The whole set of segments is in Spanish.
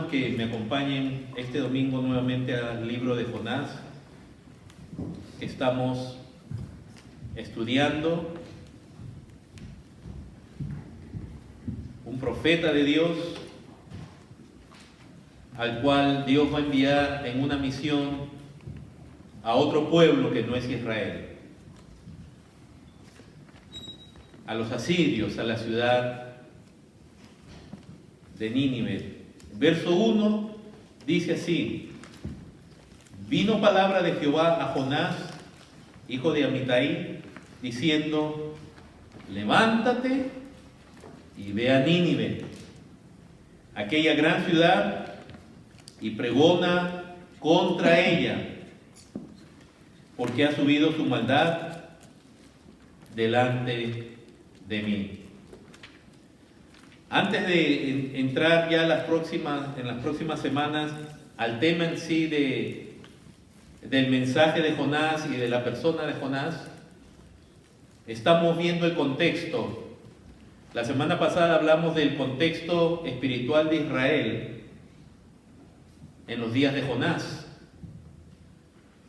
hermanos que me acompañen este domingo nuevamente al libro de Jonás, que estamos estudiando. Un profeta de Dios al cual Dios va a enviar en una misión a otro pueblo que no es Israel, a los asirios, a la ciudad de Nínive. Verso 1 dice así: vino palabra de Jehová a Jonás, hijo de Amitai, diciendo: levántate y ve a Nínive, aquella gran ciudad, y pregona contra ella, porque ha subido su maldad delante de mí. Antes de entrar ya en las próximas semanas al tema en sí del mensaje de Jonás y de la persona de Jonás, estamos viendo el contexto. La semana pasada hablamos del contexto espiritual de Israel en los días de Jonás.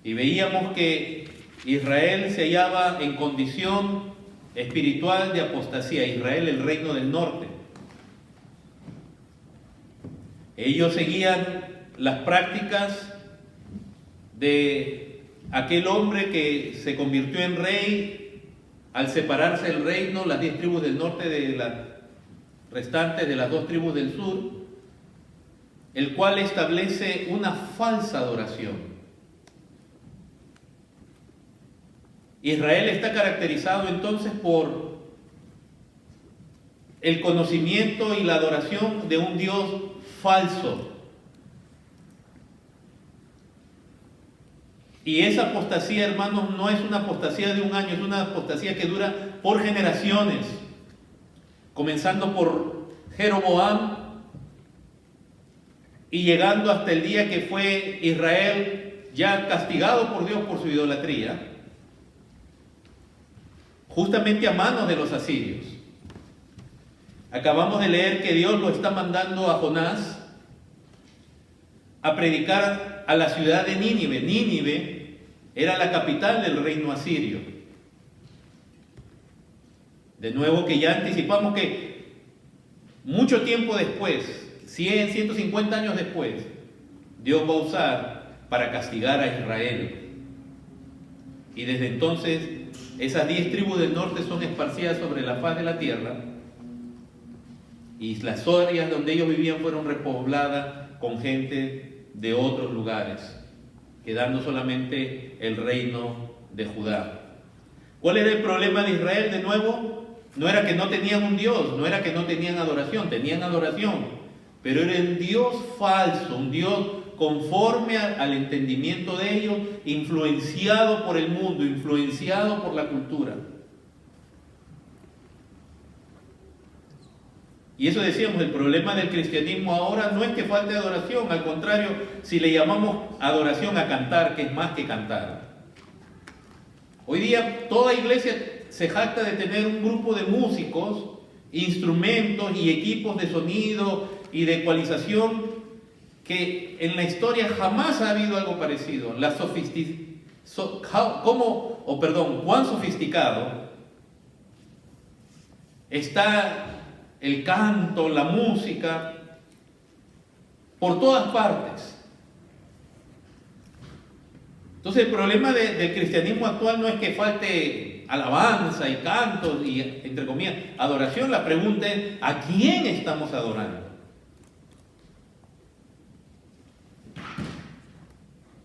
Y veíamos que Israel se hallaba en condición espiritual de apostasía. Israel, el reino del norte. Ellos seguían las prácticas de aquel hombre que se convirtió en rey al separarse el reino, las 10 tribus del norte de las restantes de las 2 tribus del sur, el cual establece una falsa adoración. Israel está caracterizado entonces por el conocimiento y la adoración de un Dios falso. Y esa apostasía, hermanos, no es una apostasía de un año, es una apostasía que dura por generaciones, comenzando por Jeroboam y llegando hasta el día que fue Israel ya castigado por Dios por su idolatría, justamente a manos de los asirios. Acabamos de leer que Dios lo está mandando a Jonás a predicar a la ciudad de Nínive. Nínive era la capital del reino asirio. De nuevo que ya anticipamos que mucho tiempo después, 100, 150 años después, Dios va a usar para castigar a Israel. Y desde entonces, esas 10 tribus del norte son esparcidas sobre la faz de la tierra, y las áreas donde ellos vivían fueron repobladas con gente de otros lugares, quedando solamente el reino de Judá. ¿Cuál era el problema de Israel de nuevo? No era que no tenían un Dios, no era que no tenían adoración, pero era un Dios falso, un Dios conforme al entendimiento de ellos, influenciado por el mundo, influenciado por la cultura. Y eso decíamos, el problema del cristianismo ahora no es que falte adoración, al contrario, si le llamamos adoración a cantar, que es más que cantar. Hoy día toda iglesia se jacta de tener un grupo de músicos, instrumentos y equipos de sonido y de ecualización que en la historia jamás ha habido algo parecido. Cuán sofisticado está el canto, la música, por todas partes. Entonces el problema del cristianismo actual no es que falte alabanza y canto y, entre comillas, adoración. La pregunta es, ¿a quién estamos adorando?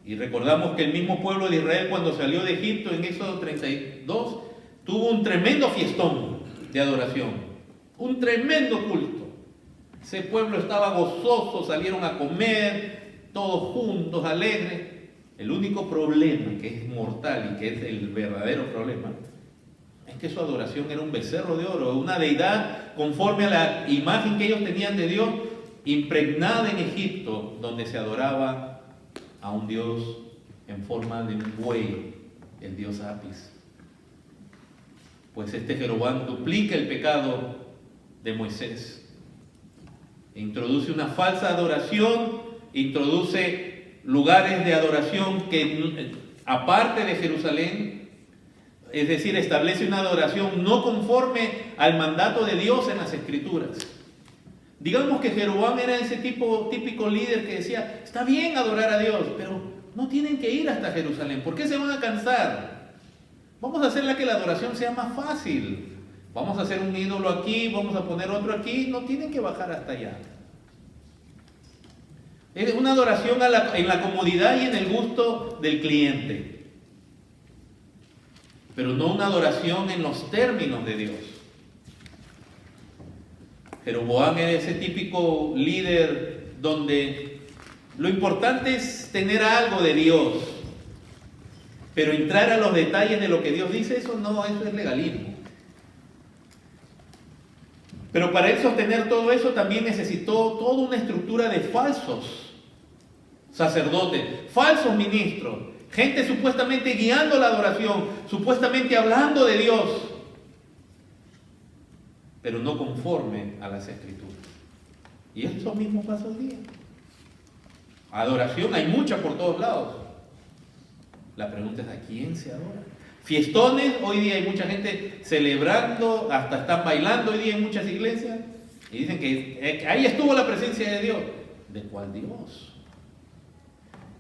Y recordamos que el mismo pueblo de Israel, cuando salió de Egipto en Éxodo 32, tuvo un tremendo fiestón de adoración. Un tremendo culto. Ese pueblo estaba gozoso, salieron a comer, todos juntos, alegres. El único problema, que es mortal y que es el verdadero problema, es que su adoración era un becerro de oro, una deidad conforme a la imagen que ellos tenían de Dios, impregnada en Egipto, donde se adoraba a un Dios en forma de un buey, el dios Apis. Pues este Jeroboam duplica el pecado de Moisés. introduce una falsa adoración, introduce lugares de adoración que aparte de Jerusalén, es decir, establece una adoración no conforme al mandato de Dios en las Escrituras. Digamos que Jeroboam era ese típico líder que decía, está bien adorar a Dios, pero no tienen que ir hasta Jerusalén. ¿Por qué se van a cansar? Vamos a hacerla que la adoración sea más fácil. Vamos a hacer un ídolo aquí, vamos a poner otro aquí, no tienen que bajar hasta allá. Es una adoración en la comodidad y en el gusto del cliente, pero no una adoración en los términos de Dios. Jeroboam era ese típico líder donde lo importante es tener algo de Dios, pero entrar a los detalles de lo que Dios dice, eso es legalismo. Pero para él sostener todo eso también necesitó toda una estructura de falsos sacerdotes, falsos ministros, gente supuestamente guiando la adoración, supuestamente hablando de Dios, pero no conforme a las Escrituras. Y eso mismo pasa hoy día. Adoración hay mucha por todos lados. La pregunta es: ¿a quién se adora? Fiestones, hoy día hay mucha gente celebrando, hasta están bailando hoy día en muchas iglesias, y dicen que ahí estuvo la presencia de Dios. ¿De cuál Dios?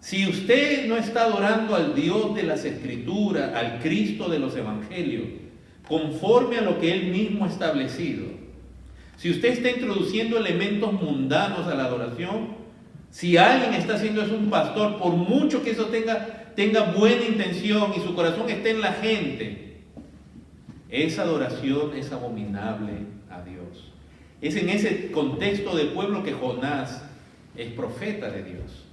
Si usted no está adorando al Dios de las Escrituras, al Cristo de los Evangelios, conforme a lo que Él mismo ha establecido, si usted está introduciendo elementos mundanos a la adoración, si alguien está haciendo eso, un pastor, por mucho que eso tenga buena intención y su corazón esté en la gente, esa adoración es abominable a Dios. Es en ese contexto de pueblo que Jonás es profeta de Dios.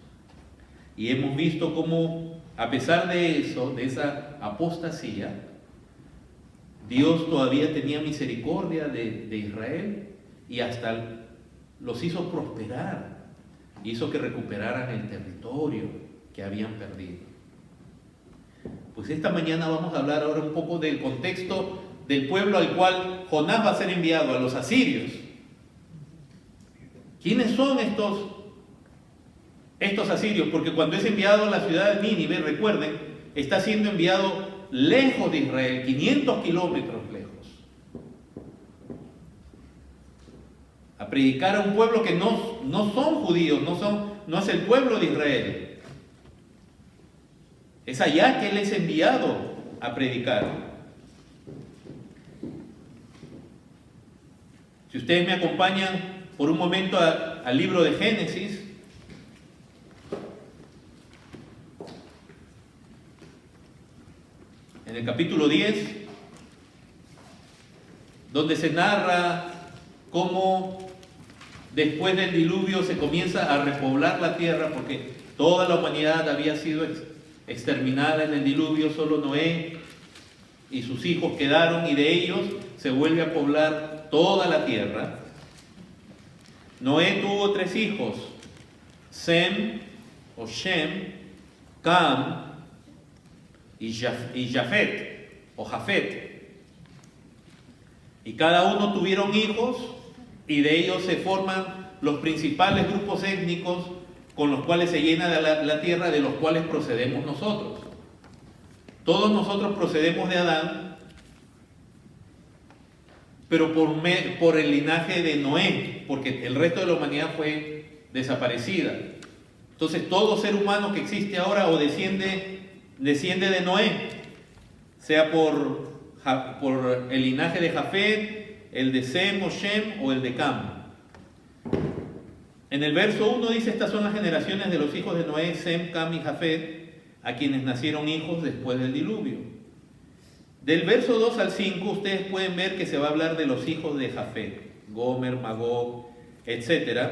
Y hemos visto cómo, a pesar de eso, de esa apostasía, Dios todavía tenía misericordia de Israel y hasta los hizo prosperar, hizo que recuperaran el territorio que habían perdido. Pues esta mañana vamos a hablar ahora un poco del contexto del pueblo al cual Jonás va a ser enviado, a los asirios. ¿Quiénes son estos asirios? Porque cuando es enviado a la ciudad de Nínive, recuerden, está siendo enviado lejos de Israel, 500 kilómetros lejos, a predicar a un pueblo que no son judíos, no es el pueblo de Israel. Es allá que Él es enviado a predicar. Si ustedes me acompañan por un momento al libro de Génesis, en el capítulo 10, donde se narra cómo después del diluvio se comienza a repoblar la tierra, porque toda la humanidad había sido exterminada en el diluvio, solo Noé y sus hijos quedaron, y de ellos se vuelve a poblar toda la tierra. Noé tuvo 3 hijos, Sem o Shem, Cam y Jafet o Jafet. Y cada uno tuvieron hijos, y de ellos se forman los principales grupos étnicos con los cuales se llena la tierra, de los cuales procedemos nosotros. Todos nosotros procedemos de Adán, pero por el linaje de Noé, porque el resto de la humanidad fue desaparecida. Entonces todo ser humano que existe ahora o desciende de Noé, sea por el linaje de Jafet, el de Sem o Shem o el de Cam. En el verso 1 dice: estas son las generaciones de los hijos de Noé, Sem, Cam y Jafet, a quienes nacieron hijos después del diluvio. Del verso 2 al 5 ustedes pueden ver que se va a hablar de los hijos de Jafet, Gomer, Magog, etc.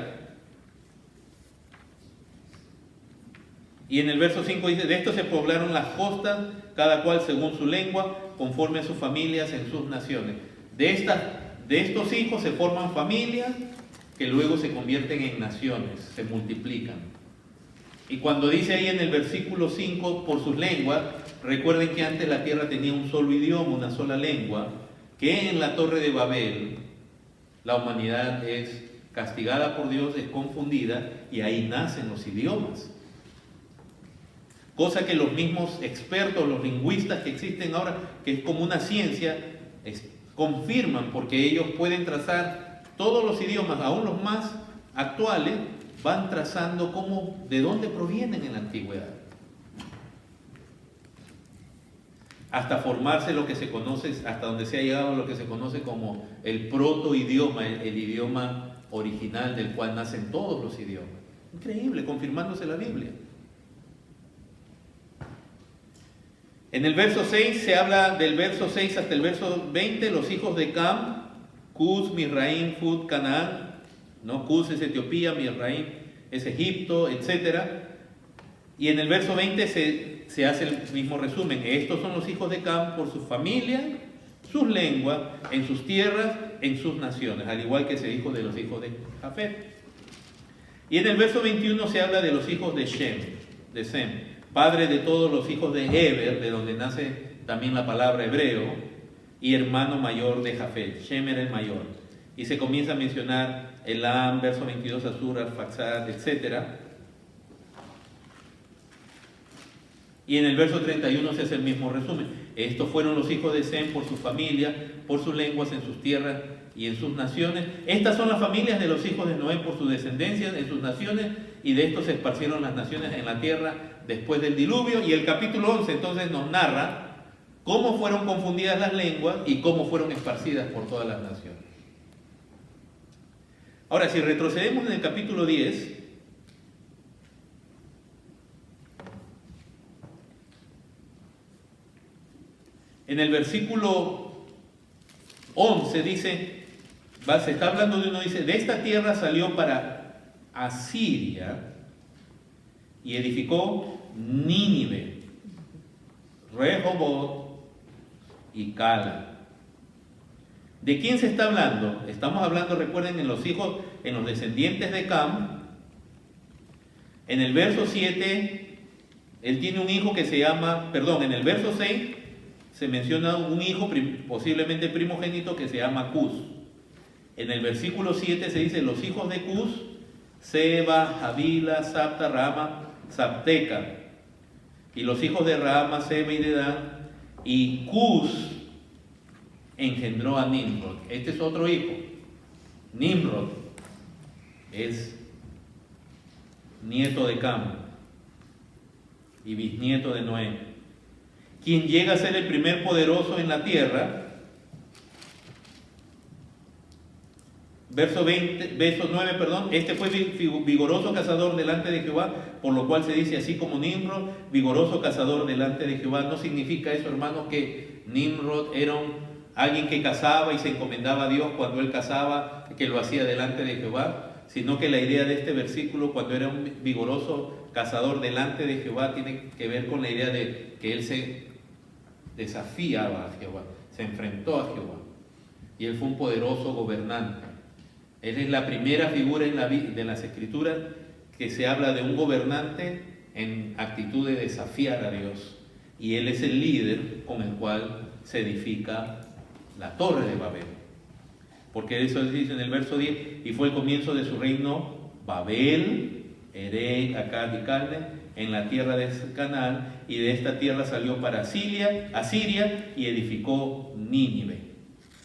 Y en el verso 5 dice: de estos se poblaron las costas, cada cual según su lengua, conforme a sus familias en sus naciones. De estos hijos se forman familias que luego se convierten en naciones, se multiplican. Y cuando dice ahí en el versículo 5, por sus lenguas, recuerden que antes la tierra tenía un solo idioma, una sola lengua, que en la Torre de Babel la humanidad es castigada por Dios, es confundida y ahí nacen los idiomas. Cosa que los mismos expertos, los lingüistas que existen ahora, que es como una ciencia, confirman, porque ellos pueden trazar todos los idiomas, aún los más actuales, van trazando de dónde provienen en la antigüedad. Hasta formarse lo que se conoce, hasta donde se ha llegado a lo que se conoce como el protoidioma, el idioma original del cual nacen todos los idiomas. Increíble, confirmándose la Biblia. En el verso 6 se habla del verso 6 hasta el verso 20, los hijos de Cam, Cus, Misraim, Fut, Canaán, ¿no? Cus es Etiopía, Misraim es Egipto, etc. Y en el verso 20 se hace el mismo resumen. Estos son los hijos de Cam por su familia, sus lenguas, en sus tierras, en sus naciones, al igual que se dijo de los hijos de Jafet. Y en el verso 21 se habla de los hijos de Shem, de Sem, padre de todos los hijos de Heber, de donde nace también la palabra hebreo, y hermano mayor de Jafet. Shem era el mayor. Y se comienza a mencionar Elam, verso 22, Asur, Arfaxad, etc. Y en el verso 31 se hace el mismo resumen. Estos fueron los hijos de Sem por su familia, por sus lenguas, en sus tierras y en sus naciones. Estas son las familias de los hijos de Noé por su descendencia, en sus naciones, y de estos se esparcieron las naciones en la tierra después del diluvio. Y el capítulo 11 entonces nos narra cómo fueron confundidas las lenguas y cómo fueron esparcidas por todas las naciones. Ahora, si retrocedemos en el capítulo 10, en el versículo 11 dice, se está hablando de uno, dice, de esta tierra salió para Asiria y edificó Nínive, Rehoboth y Cala. ¿De quién se está hablando? Estamos hablando, recuerden, en los descendientes de Cam. En el verso 7, él tiene un hijo que se llama, en el verso 6 se menciona un hijo, posiblemente primogénito, que se llama Cus. En el versículo 7 se dice los hijos de Cus, Seba, Javila, Sapta, Rama, Sapteca. Y los hijos de Rama, Seba y Dedán. Y Cus engendró a Nimrod. Este es otro hijo. Nimrod es nieto de Cam y bisnieto de Noé, quien llega a ser el primer poderoso en la tierra. Verso 9, este fue vigoroso cazador delante de Jehová, por lo cual se dice así como Nimrod, vigoroso cazador delante de Jehová. No significa eso, hermanos, que Nimrod era alguien que cazaba y se encomendaba a Dios cuando él cazaba, que lo hacía delante de Jehová, sino que la idea de este versículo, cuando era un vigoroso cazador delante de Jehová, tiene que ver con la idea de que él se desafiaba a Jehová, se enfrentó a Jehová, y él fue un poderoso gobernante. Él es la primera figura de las Escrituras que se habla de un gobernante en actitud de desafiar a Dios, y él es el líder con el cual se edifica la torre de Babel, porque eso dice en el verso 10, y fue el comienzo de su reino Babel, Erech, Akkad y Calne, en la tierra de Canaán, y de esta tierra salió para Asiria y edificó Nínive.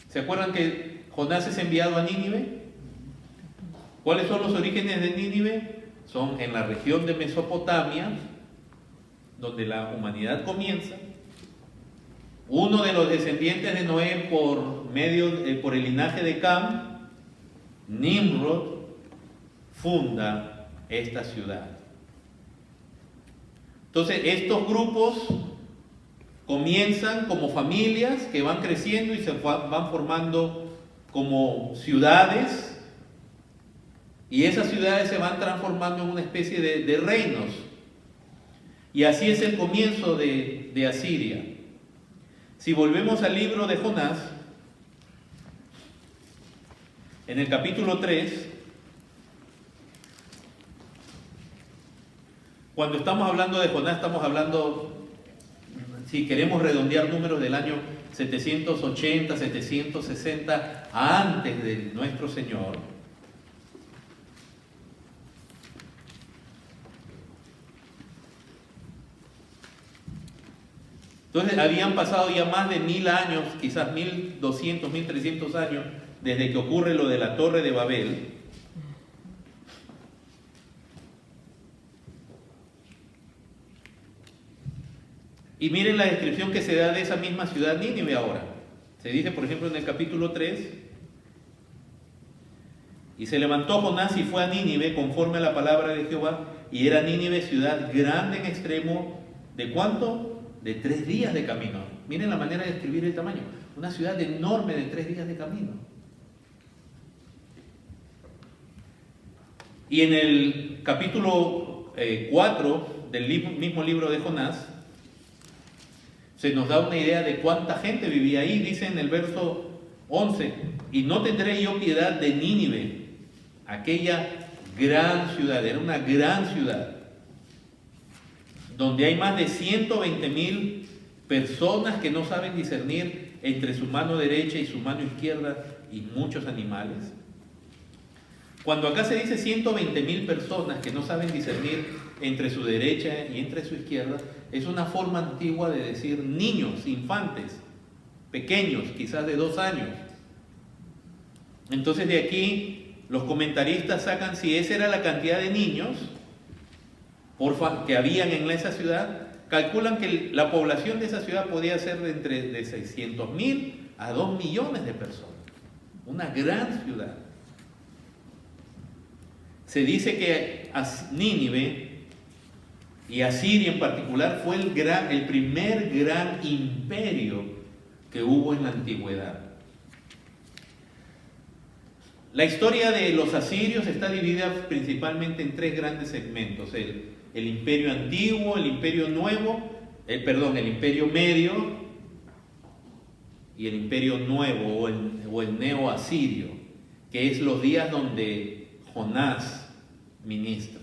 ¿Se acuerdan que Jonás es enviado a Nínive? ¿Cuáles son los orígenes de Nínive? Son en la región de Mesopotamia, donde la humanidad comienza. Uno de los descendientes de Noé por el linaje de Cam, Nimrod, funda esta ciudad. Entonces, estos grupos comienzan como familias que van creciendo y se van formando como ciudades, y esas ciudades se van transformando en una especie de reinos. Y así es el comienzo de Asiria. Si volvemos al libro de Jonás, en el capítulo 3, cuando estamos hablando de Jonás, estamos hablando, si queremos redondear números, del año 780, 760 antes de nuestro Señor. Entonces habían pasado ya más de 1000 años, quizás 1200, 1300 años, desde que ocurre lo de la Torre de Babel. Y miren la descripción que se da de esa misma ciudad Nínive ahora. Se dice, por ejemplo, en el capítulo 3, y se levantó Jonás y fue a Nínive conforme a la palabra de Jehová, y era Nínive ciudad grande en extremo, ¿de cuánto? De 3 días de camino. Miren la manera de describir el tamaño. Una ciudad enorme de 3 días de camino. Y en el capítulo 4 del mismo libro de Jonás, se nos da una idea de cuánta gente vivía ahí. Dice en el verso 11, y no tendré yo piedad de Nínive, aquella gran ciudad, era una gran ciudad, donde hay más de 120,000 personas que no saben discernir entre su mano derecha y su mano izquierda, y muchos animales. Cuando acá se dice 120,000 personas que no saben discernir entre su derecha y entre su izquierda, es una forma antigua de decir niños, infantes, pequeños, quizás de 2 años. Entonces de aquí los comentaristas sacan, si esa era la cantidad de niños que habían en esa ciudad, calculan que la población de esa ciudad podía ser de 600,000 a 2 millones de personas. Una gran ciudad. Se dice que Nínive y Asiria en particular fue el primer gran imperio que hubo en la antigüedad. La historia de los asirios está dividida principalmente en 3 grandes segmentos: el imperio antiguo, el imperio nuevo, el imperio medio y el imperio nuevo o el neo-asirio, que es los días donde Jonás ministra.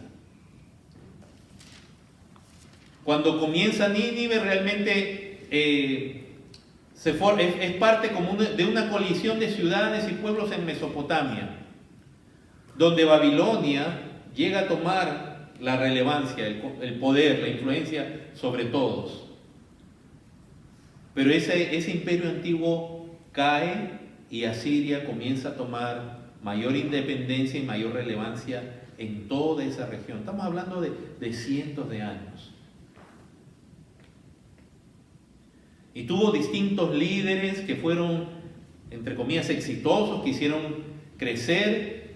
Cuando comienza Nínive realmente es parte como de una colisión de ciudades y pueblos en Mesopotamia, donde Babilonia llega a tomar la relevancia, el poder, la influencia sobre todos. Pero ese imperio antiguo cae y Asiria comienza a tomar mayor independencia y mayor relevancia en toda esa región. Estamos hablando de cientos de años. Y tuvo distintos líderes que fueron, entre comillas, exitosos, que hicieron crecer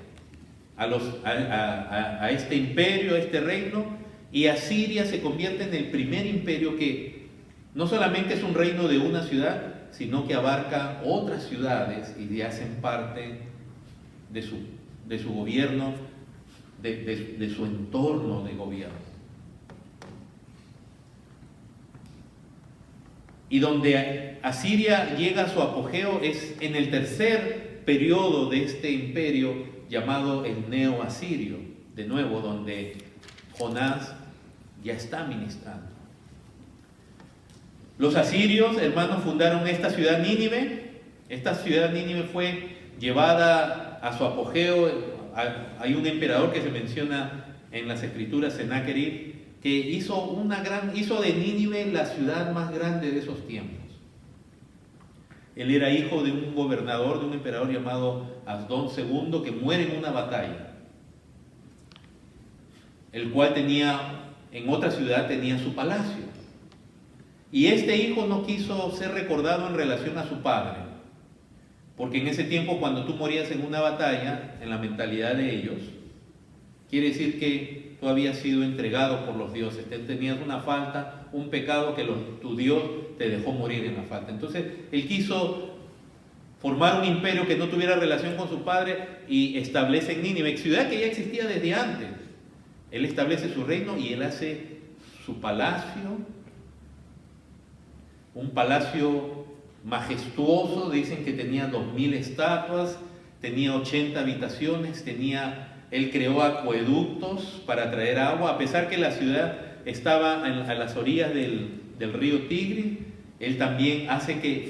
a este imperio, a este reino, y Asiria se convierte en el primer imperio que no solamente es un reino de una ciudad, sino que abarca otras ciudades y hacen parte de su gobierno, de su entorno de gobierno. Y donde Asiria llega a su apogeo es en el tercer periodo de este imperio llamado el neo-asirio, de nuevo donde Jonás ya está ministrando. Los asirios, hermanos, fundaron esta ciudad Nínive. Esta ciudad Nínive fue llevada a su apogeo. Hay un emperador que se menciona en las escrituras, Sennacherib, que hizo de Nínive la ciudad más grande de esos tiempos. Él era hijo de un gobernador, de un emperador llamado Asdón II, que muere en una batalla, el cual en otra ciudad tenía su palacio. Y este hijo no quiso ser recordado en relación a su padre, porque en ese tiempo, cuando tú morías en una batalla, en la mentalidad de ellos, quiere decir que tú habías sido entregado por los dioses, tenías una falta, un pecado que tu Dios te dejó morir en la falta. Entonces, él quiso formar un imperio que no tuviera relación con su padre y establece en Nínive, ciudad que ya existía desde antes. Él establece su reino y él hace su palacio, un palacio majestuoso. Dicen que tenía 2000 estatuas, tenía 80 habitaciones, él creó acueductos para traer agua, a pesar que la ciudad estaba a las orillas del río Tigris. Él también hace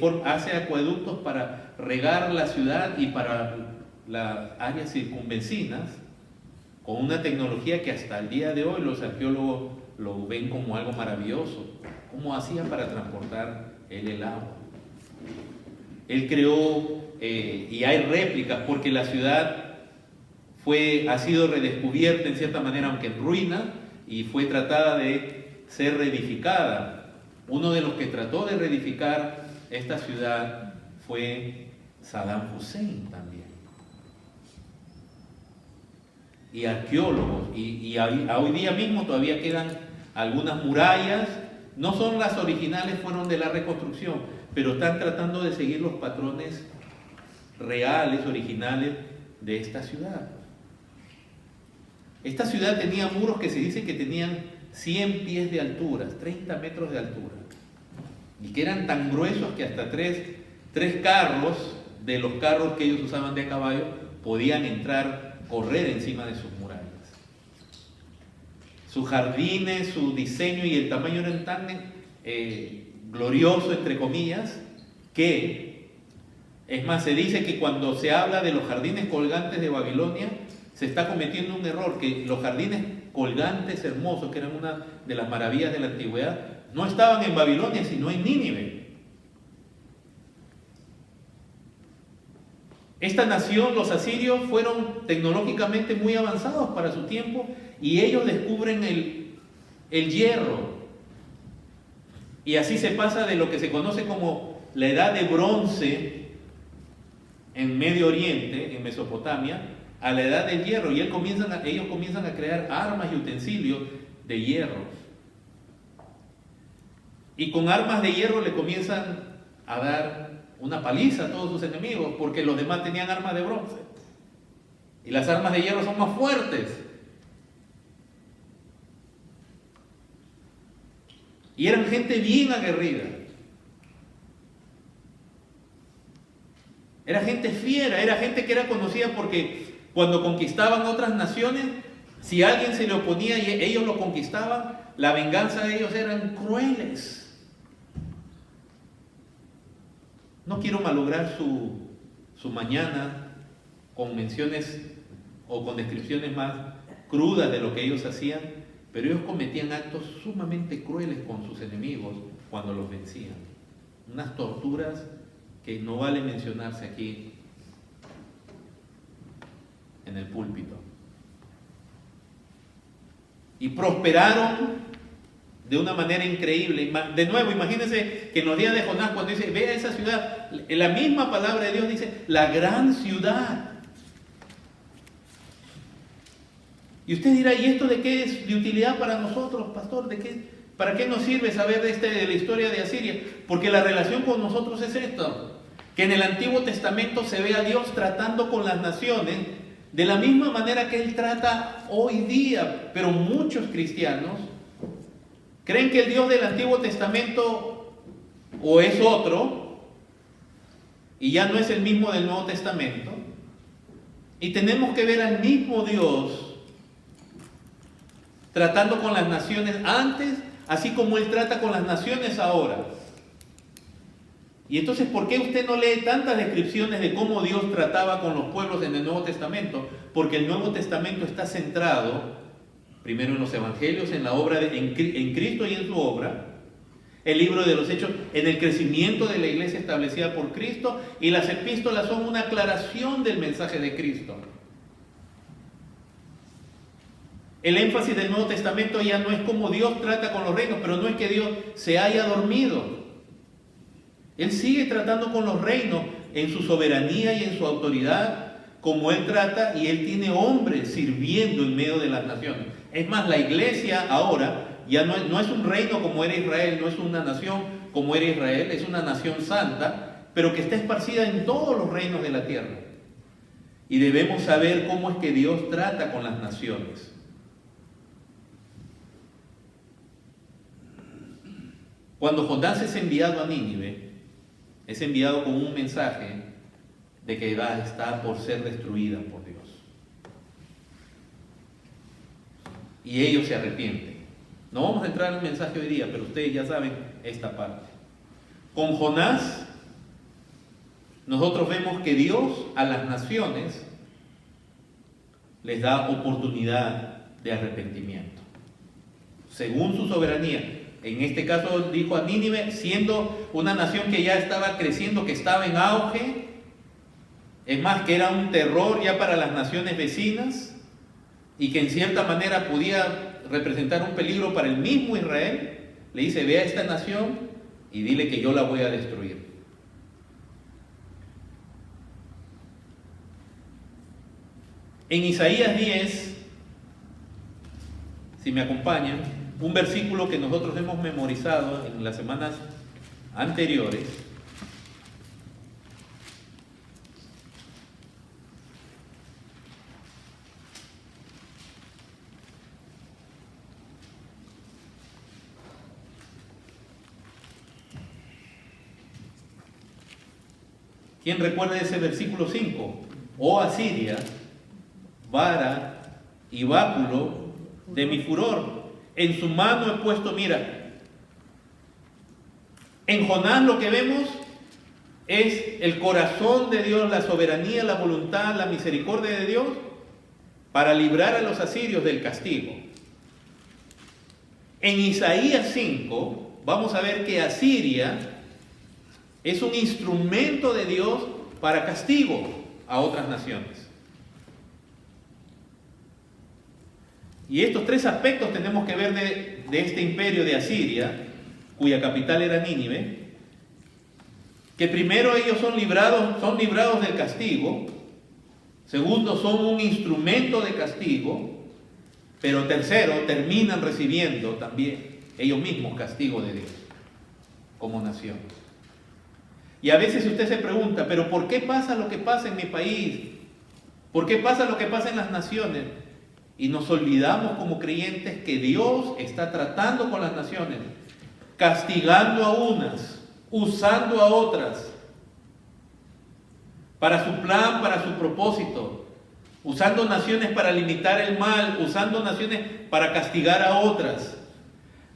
acueductos para regar la ciudad y para las áreas circunvecinas, con una tecnología que hasta el día de hoy los arqueólogos lo ven como algo maravilloso. ¿Cómo hacía para transportar él el agua? Él creó, y hay réplicas, porque la ciudad ha sido redescubierta en cierta manera, aunque en ruina, y fue tratada de ser reedificada. Uno de los que trató de reedificar esta ciudad fue Saddam Hussein también. Y arqueólogos, y hoy día mismo todavía quedan algunas murallas, no son las originales, fueron de la reconstrucción, pero están tratando de seguir los patrones reales, originales de esta ciudad. Esta ciudad tenía muros que se dice que tenían 100 pies de altura, 30 metros de altura, y que eran tan gruesos que hasta tres carros, de los carros que ellos usaban de caballo, podían correr encima de sus murallas. Sus jardines, su diseño y el tamaño eran tan gloriosos, entre comillas, que, es más, se dice que cuando se habla de los jardines colgantes de Babilonia, se está cometiendo un error, que los jardines colgantes hermosos, que eran una de las maravillas de la antigüedad, no estaban en Babilonia, sino en Nínive. Esta nación, los asirios, fueron tecnológicamente muy avanzados para su tiempo, y ellos descubren el hierro. Y así se pasa de lo que se conoce como la edad de bronce en Medio Oriente, en Mesopotamia, a la edad del hierro. Y ellos comienzan a crear armas y utensilios de hierro. Y con armas de hierro le comienzan a dar una paliza a todos sus enemigos, porque los demás tenían armas de bronce. Y las armas de hierro son más fuertes. Y eran gente bien aguerrida. Era gente fiera, era gente que era conocida porque cuando conquistaban otras naciones, si alguien se le oponía y ellos lo conquistaban, la venganza de ellos eran crueles. No quiero malograr su mañana con menciones o con descripciones más crudas de lo que ellos hacían, pero ellos cometían actos sumamente crueles con sus enemigos cuando los vencían. Unas torturas que no vale mencionarse aquí en el púlpito. Y prosperaron de una manera increíble. De nuevo, imagínense que en los días de Jonás, cuando dice, ve a esa ciudad, en la misma palabra de Dios dice, la gran ciudad. Y usted dirá, ¿y esto de qué es de utilidad para nosotros, pastor? ¿Para qué nos sirve saber de la historia de Asiria? Porque la relación con nosotros es esto, que en el Antiguo Testamento se ve a Dios tratando con las naciones de la misma manera que Él trata hoy día. Pero muchos cristianos creen que el Dios del Antiguo Testamento o es otro y ya no es el mismo del Nuevo Testamento. Y tenemos que ver al mismo Dios tratando con las naciones antes, así como Él trata con las naciones ahora. Y entonces, ¿por qué usted no lee tantas descripciones de cómo Dios trataba con los pueblos en el Nuevo Testamento? Porque el Nuevo Testamento está centrado primero en los evangelios, en la obra en Cristo y en su obra. El libro de los Hechos en el crecimiento de la iglesia establecida por Cristo, y las epístolas son una aclaración del mensaje de Cristo. El énfasis del Nuevo Testamento ya no es cómo Dios trata con los reinos, pero no es que Dios se haya dormido. Él sigue tratando con los reinos en su soberanía y en su autoridad, como Él trata, y Él tiene hombres sirviendo en medio de las naciones. Es más, la iglesia ahora ya no es un reino como era Israel, no es una nación como era Israel, es una nación santa, pero que está esparcida en todos los reinos de la tierra. Y debemos saber cómo es que Dios trata con las naciones. Cuando Jonás es enviado a Nínive, es enviado con un mensaje de que va a estar por ser destruida por Dios. Y ellos se arrepienten. No vamos a entrar en el mensaje hoy día, pero ustedes ya saben esta parte. Con Jonás, nosotros vemos que Dios a las naciones les da oportunidad de arrepentimiento. según su soberanía. En este caso dijo a Nínive, siendo una nación que ya estaba creciendo, que estaba en auge, es más, que era un terror ya para las naciones vecinas y que en cierta manera podía representar un peligro para el mismo Israel. Le dice, ve a esta nación y dile que yo la voy a destruir. En Isaías 10, si me acompañan, un versículo que nosotros hemos memorizado en las semanas anteriores. ¿Quién recuerda ese versículo 5? Oh Asiria, vara y báculo de mi furor, en su mano he puesto mira. En Jonás lo que vemos es el corazón de Dios, la soberanía, la voluntad, la misericordia de Dios para librar a los asirios del castigo. En Isaías 5 vamos a ver que Asiria es un instrumento de Dios para castigo a otras naciones. Y estos tres aspectos tenemos que ver de este imperio de Asiria, cuya capital era Nínive, que primero ellos son librados del castigo, segundo son un instrumento de castigo, pero tercero terminan recibiendo también ellos mismos castigo de Dios como nación. Y a veces usted se pregunta, pero ¿por qué pasa lo que pasa en mi país? ¿Por qué pasa lo que pasa en las naciones? Y nos olvidamos como creyentes que Dios está tratando con las naciones, castigando a unas, usando a otras, para su plan, para su propósito, usando naciones para limitar el mal, usando naciones para castigar a otras,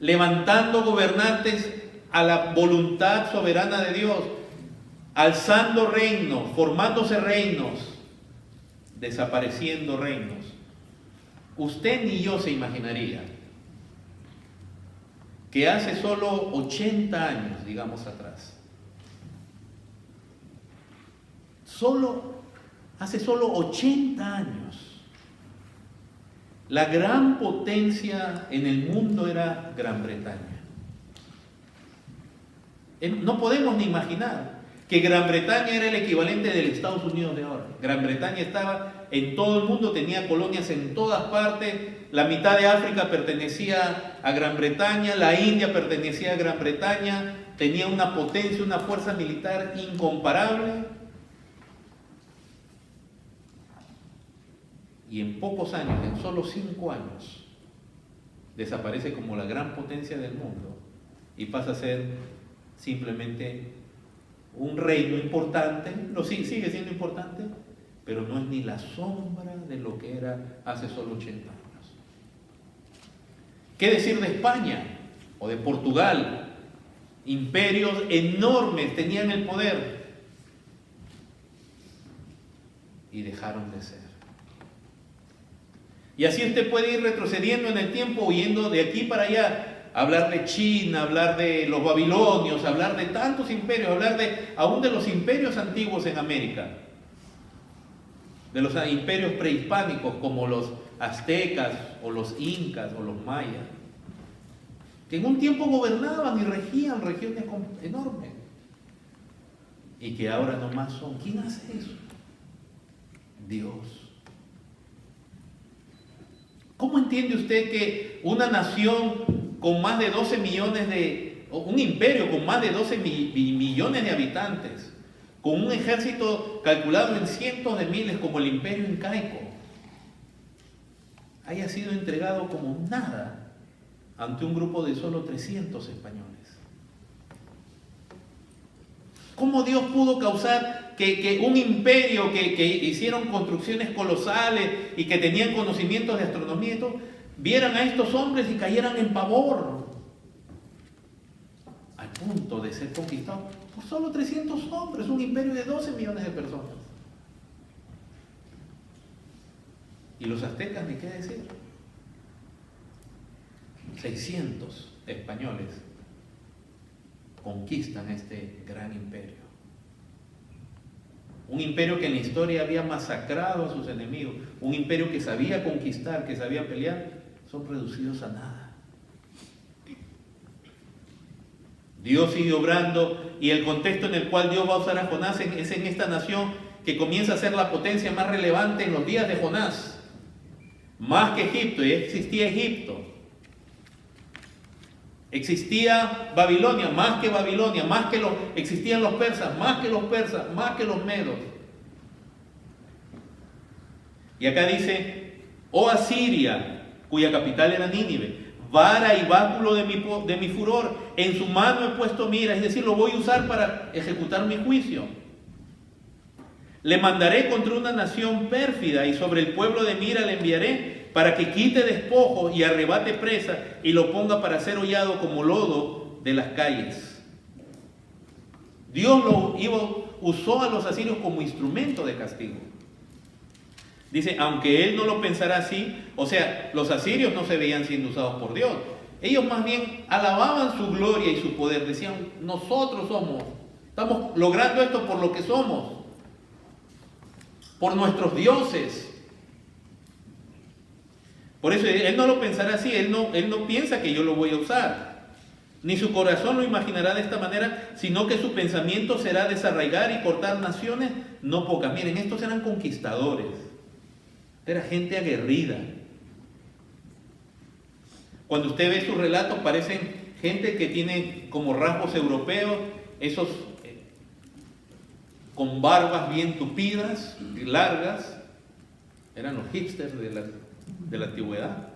levantando gobernantes a la voluntad soberana de Dios, alzando reinos, formándose reinos, desapareciendo reinos. Usted ni yo se imaginaría que hace solo 80 años, digamos atrás, hace solo 80 años, la gran potencia en el mundo era Gran Bretaña. No podemos ni imaginar que Gran Bretaña era el equivalente del Estados Unidos de ahora. Gran Bretaña estaba en todo el mundo, tenía colonias en todas partes, la mitad de África pertenecía a Gran Bretaña, la India pertenecía a Gran Bretaña, tenía una potencia, una fuerza militar incomparable. Y en pocos años, en solo 5 años, desaparece como la gran potencia del mundo y pasa a ser simplemente un reino importante, sigue siendo importante, pero no es ni la sombra de lo que era hace solo 80 años. ¿Qué decir de España o de Portugal? Imperios enormes tenían el poder y dejaron de ser. Y así usted puede ir retrocediendo en el tiempo, yendo de aquí para allá, hablar de China, hablar de los babilonios, hablar de tantos imperios, hablar aún de los imperios antiguos en América, de los imperios prehispánicos como los aztecas o los incas o los mayas, que en un tiempo gobernaban y regían regiones enormes y que ahora nomás son. ¿Quién hace eso? Dios. ¿Cómo entiende usted que una nación con más de 12 millones un imperio con más de 12 millones de habitantes, con un ejército calculado en cientos de miles como el imperio incaico, haya sido entregado como nada ante un grupo de solo 300 españoles? ¿Cómo Dios pudo causar que un imperio que hicieron construcciones colosales y que tenían conocimientos de astronomía y todo, vieran a estos hombres y cayeran en pavor al punto de ser conquistados por solo 300 hombres, un imperio de 12 millones de personas? ¿Y los aztecas, ni qué decir? 600 españoles conquistan este gran imperio. Un imperio que en la historia había masacrado a sus enemigos, un imperio que sabía conquistar, que sabía pelear, son reducidos a nada. Dios sigue obrando, y el contexto en el cual Dios va a usar a Jonás es en esta nación que comienza a ser la potencia más relevante en los días de Jonás. Más que Egipto, y existía Egipto. Existía Babilonia, más que Babilonia, existían los persas, más que los medos. Y acá dice, oh Asiria, cuya capital era Nínive, vara y báculo de mi furor, en su mano he puesto mira, es decir, lo voy a usar para ejecutar mi juicio. Le mandaré contra una nación pérfida, y sobre el pueblo de Mira le enviaré, para que quite despojos y arrebate presa, y lo ponga para ser hollado como lodo de las calles. Dios usó a los asirios como instrumento de castigo. Dice, aunque él no lo pensara así, o sea, los asirios no se veían siendo usados por Dios. Ellos más bien alababan su gloria y su poder. Decían, nosotros estamos logrando esto por lo que somos, por nuestros dioses. Por eso él no lo pensará así, él no piensa que yo lo voy a usar. Ni su corazón lo imaginará de esta manera, sino que su pensamiento será desarraigar y cortar naciones, no pocas. Miren, estos eran conquistadores. Era gente aguerrida. Cuando usted ve sus relatos, parecen gente que tiene como rasgos europeos, esos con barbas bien tupidas, largas. Eran los hipsters de la antigüedad.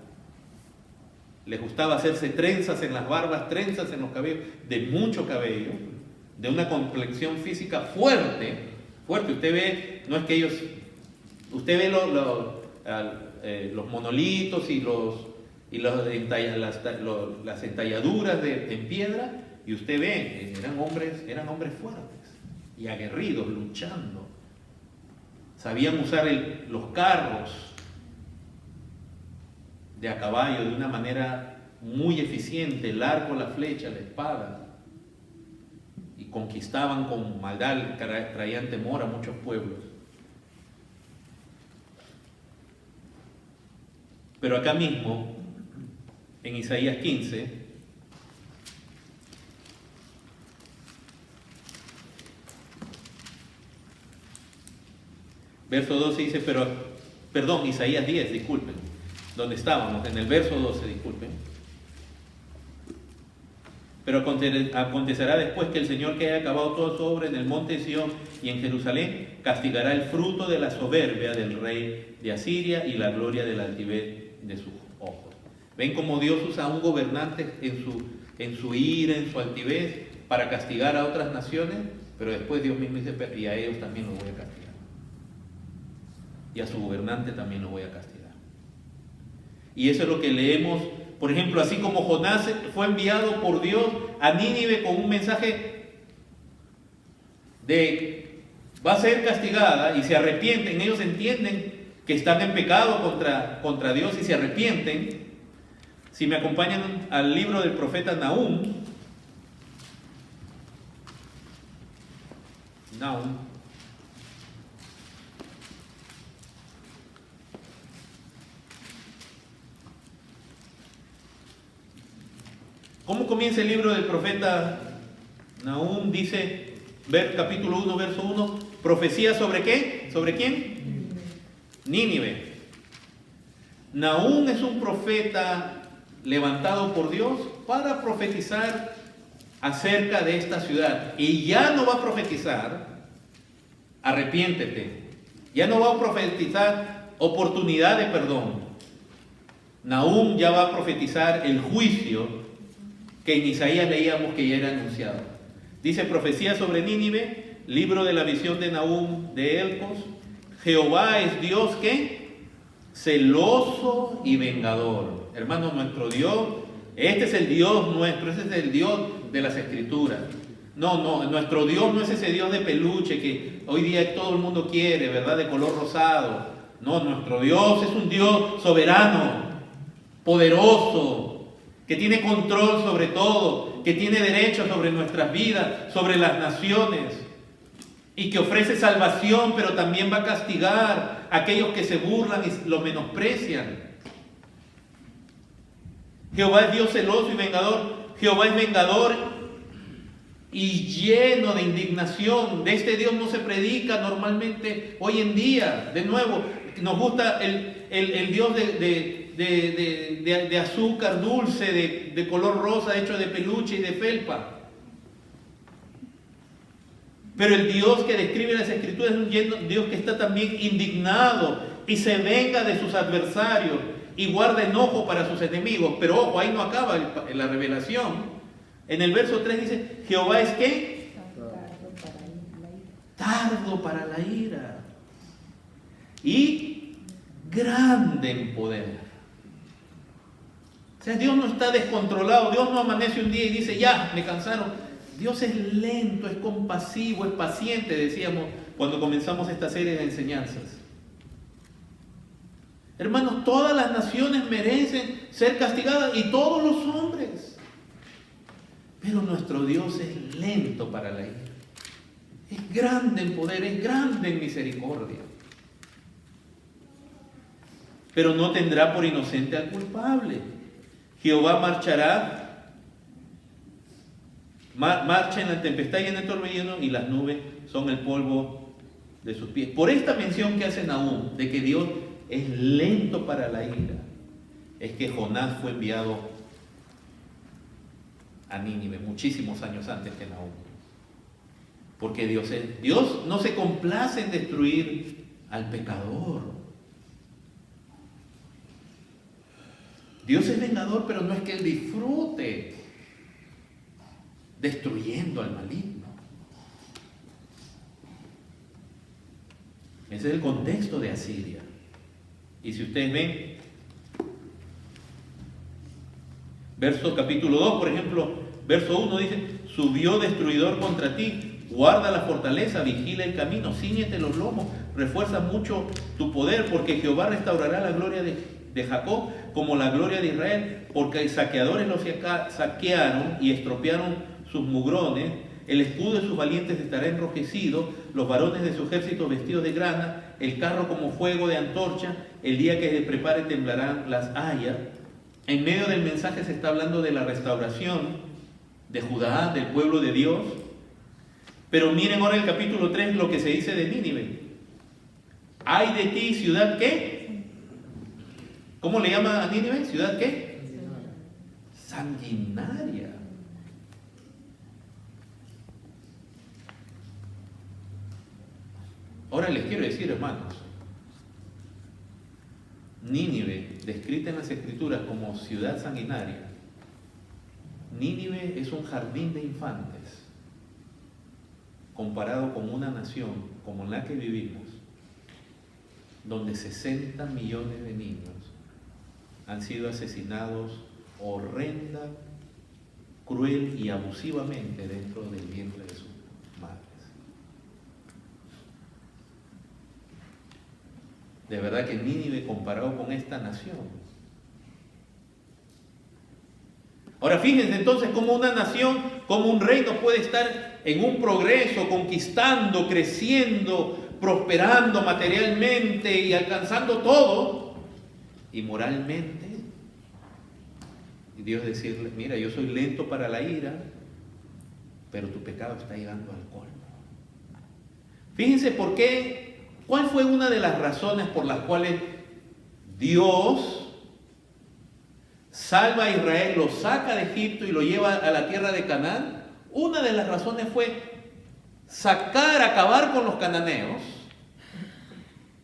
Les gustaba hacerse trenzas en las barbas, trenzas en los cabellos, de mucho cabello, de una complexión física fuerte. Usted ve, no es que ellos, usted ve los monolitos y las entalladuras en piedra, y usted ve, eran hombres fuertes y aguerridos, luchando. Sabían usar los carros de a caballo de una manera muy eficiente, el arco, la flecha, la espada, y conquistaban con maldad, traían temor a muchos pueblos. Pero acá mismo, en Isaías 15, verso 12 dice, Isaías 10, disculpen, donde estábamos, en el verso 12, disculpen. Pero acontecerá después que el Señor, que haya acabado toda su obra en el monte de Sión y en Jerusalén, castigará el fruto de la soberbia del rey de Asiria y la gloria de la altivez de sus ojos. ¿Ven cómo Dios usa a un gobernante en su ira, en su altivez, para castigar a otras naciones? Pero después Dios mismo dice, y a ellos también los voy a castigar. Y a su gobernante también los voy a castigar. Y eso es lo que leemos, por ejemplo, así como Jonás fue enviado por Dios a Nínive con un mensaje de va a ser castigada, y se arrepienten. Ellos entienden que están en pecado contra Dios y se arrepienten. Si me acompañan al libro del profeta Nahum. ¿Cómo comienza el libro del profeta Nahum? Dice, capítulo 1, verso 1, profecía ¿sobre qué? ¿Sobre quién? Nínive. Nahum es un profeta levantado por Dios para profetizar acerca de esta ciudad. Y ya no va a profetizar, arrepiéntete. Ya no va a profetizar oportunidad de perdón. Nahum ya va a profetizar el juicio que en Isaías leíamos que ya era anunciado. Dice, profecía sobre Nínive, libro de la visión de Nahum de Elcos. Jehová es Dios, ¿qué? Celoso y vengador. Hermano, nuestro Dios, este es el Dios nuestro, ese es el Dios de las Escrituras. No, nuestro Dios no es ese Dios de peluche que hoy día todo el mundo quiere, ¿verdad? De color rosado. No, nuestro Dios es un Dios soberano, poderoso, que tiene control sobre todo, que tiene derecho sobre nuestras vidas, sobre las naciones, y que ofrece salvación, pero también va a castigar a aquellos que se burlan y lo menosprecian. Jehová es Dios celoso y vengador. Jehová es vengador y lleno de indignación. De este Dios no se predica normalmente hoy en día. De nuevo, nos gusta el Dios de azúcar dulce, de color rosa, hecho de peluche y de felpa. Pero el Dios que describe las Escrituras es un Dios que está también indignado y se venga de sus adversarios y guarda enojo para sus enemigos. Pero ojo, ahí no acaba la revelación. En el verso 3 dice, Jehová es ¿qué? Tardo para la ira y grande en poder. O sea, Dios no está descontrolado. Dios no amanece un día y dice, ya, me cansaron. Dios es lento, es compasivo, es paciente, decíamos cuando comenzamos esta serie de enseñanzas. Hermanos, todas las naciones merecen ser castigadas y todos los hombres. Pero nuestro Dios es lento para la ira. Es grande en poder, es grande en misericordia. Pero no tendrá por inocente al culpable. Jehová marcha en la tempestad y en el torbellino, y las nubes son el polvo de sus pies. Por esta mención que hace Nahum, de que Dios es lento para la ira, es que Jonás fue enviado a Nínive muchísimos años antes que Nahum. Porque Dios no se complace en destruir al pecador. Dios es vengador, pero no es que Él disfrute destruyendo al maligno. Ese es el contexto de Asiria. Y si ustedes ven, capítulo 2, por ejemplo, verso 1 dice, subió destruidor contra ti, guarda la fortaleza, vigila el camino, cíñete los lomos, refuerza mucho tu poder, porque Jehová restaurará la gloria de Jacob como la gloria de Israel, porque saqueadores los saquearon y estropearon sus mugrones, el escudo de sus valientes estará enrojecido, los varones de su ejército vestidos de grana, el carro como fuego de antorcha, el día que se prepare temblarán las hayas. En medio del mensaje se está hablando de la restauración de Judá, del pueblo de Dios. Pero miren ahora el capítulo 3 lo que se dice de Nínive. Ay de ti, ciudad ¿qué? ¿Cómo le llama a Nínive? ¿Ciudad qué? Sanguinaria. Ahora les quiero decir, hermanos, Nínive, descrita en las Escrituras como ciudad sanguinaria, Nínive es un jardín de infantes comparado con una nación como la que vivimos, donde 60 millones de niños han sido asesinados horrenda, cruel y abusivamente dentro del vientre de sus madres. De verdad que Nínive comparado con esta nación. Ahora fíjense entonces cómo una nación, cómo un reino puede estar en un progreso, conquistando, creciendo, prosperando materialmente y alcanzando todo, y moralmente, y Dios decirle, mira, yo soy lento para la ira, pero tu pecado está llegando al colmo. Fíjense por qué. ¿Cuál fue una de las razones por las cuales Dios salva a Israel, lo saca de Egipto y lo lleva a la tierra de Canaán? Una de las razones fue acabar con los cananeos,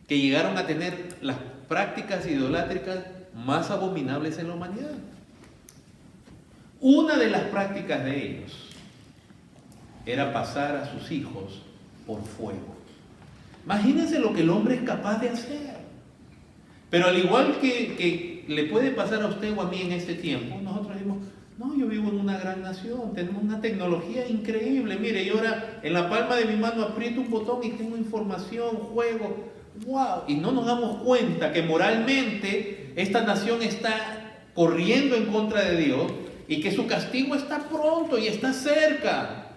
que llegaron a tener las prácticas idolátricas más abominables en la humanidad. Una de las prácticas de ellos era pasar a sus hijos por fuego. Imagínense lo que el hombre es capaz de hacer. Pero al igual que le puede pasar a usted o a mí en este tiempo, nosotros decimos, no, yo vivo en una gran nación, tenemos una tecnología increíble. Mire, yo ahora en la palma de mi mano aprieto un botón y tengo información, juego, wow. Y no nos damos cuenta que moralmente esta nación está corriendo en contra de Dios y que su castigo está pronto y está cerca.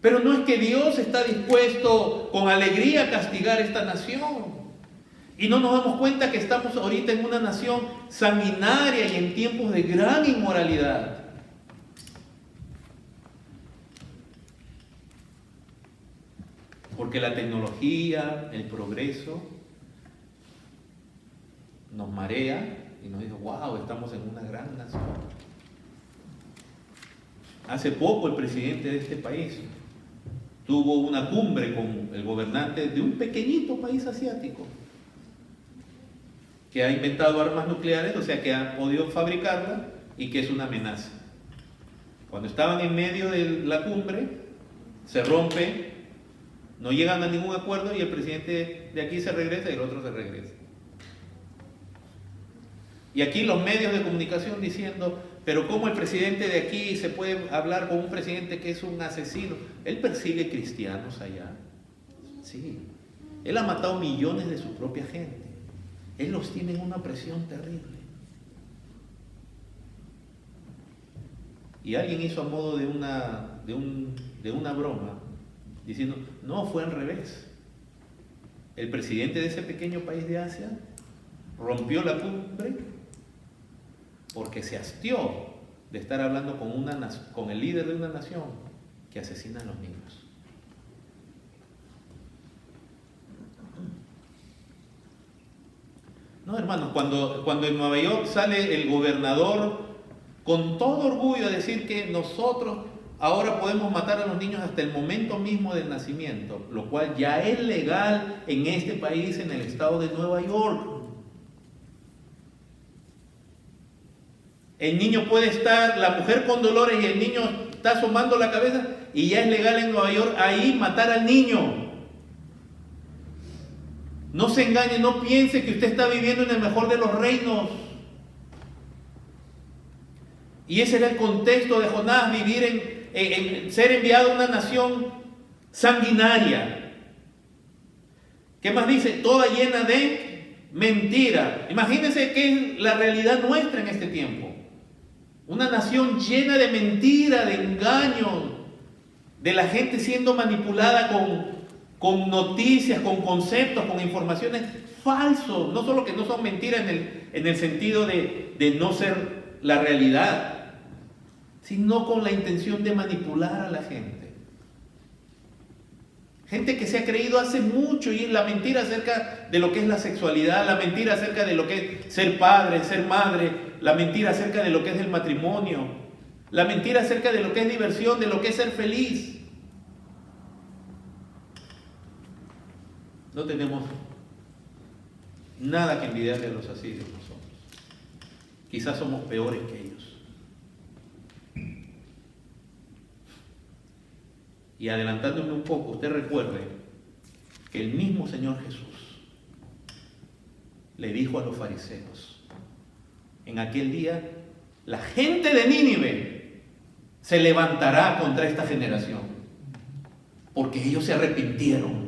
Pero no es que Dios está dispuesto con alegría a castigar esta nación. Y no nos damos cuenta que estamos ahorita en una nación sanguinaria y en tiempos de gran inmoralidad. Porque la tecnología, el progreso, nos marea y nos dice, wow, estamos en una gran nación. Hace poco el presidente de este país tuvo una cumbre con el gobernante de un pequeñito país asiático que ha inventado armas nucleares, o sea que ha podido fabricarlas y que es una amenaza. Cuando estaban en medio de la cumbre, se rompe, no llegan a ningún acuerdo y el presidente de aquí se regresa y el otro se regresa. Y aquí los medios de comunicación diciendo, pero ¿cómo el presidente de aquí se puede hablar con un presidente que es un asesino? Él persigue cristianos allá. Sí. Él ha matado millones de su propia gente. Él los tiene en una presión terrible. Y alguien hizo a modo de una broma, diciendo, no, fue al revés. El presidente de ese pequeño país de Asia rompió la cumbre porque se hastió de estar hablando con el líder de una nación que asesina a los niños. No, hermanos, cuando en Nueva York sale el gobernador con todo orgullo a decir que nosotros ahora podemos matar a los niños hasta el momento mismo del nacimiento, lo cual ya es legal en este país, en el estado de Nueva York. El niño puede estar, la mujer con dolores y el niño está asomando la cabeza y ya es legal en Nueva York ahí matar al niño. No se engañe, no piense que usted está viviendo en el mejor de los reinos. Y ese era el contexto de Jonás, vivir en ser enviado a una nación sanguinaria. ¿Qué más dice? Toda llena de mentira. Imagínense que es la realidad nuestra en este tiempo. Una nación llena de mentira, de engaño, de la gente siendo manipulada con noticias, con conceptos, con informaciones falsos. No solo que no son mentiras en el sentido de no ser la realidad, sino con la intención de manipular a la gente. Gente que se ha creído hace mucho y la mentira acerca de lo que es la sexualidad, la mentira acerca de lo que es ser padre, ser madre, la mentira acerca de lo que es el matrimonio, la mentira acerca de lo que es diversión, de lo que es ser feliz. No tenemos nada que envidiarle a los asirios nosotros. Quizás somos peores que ellos. Y adelantándome un poco, usted recuerde que el mismo Señor Jesús le dijo a los fariseos, en aquel día, la gente de Nínive se levantará contra esta generación, porque ellos se arrepintieron.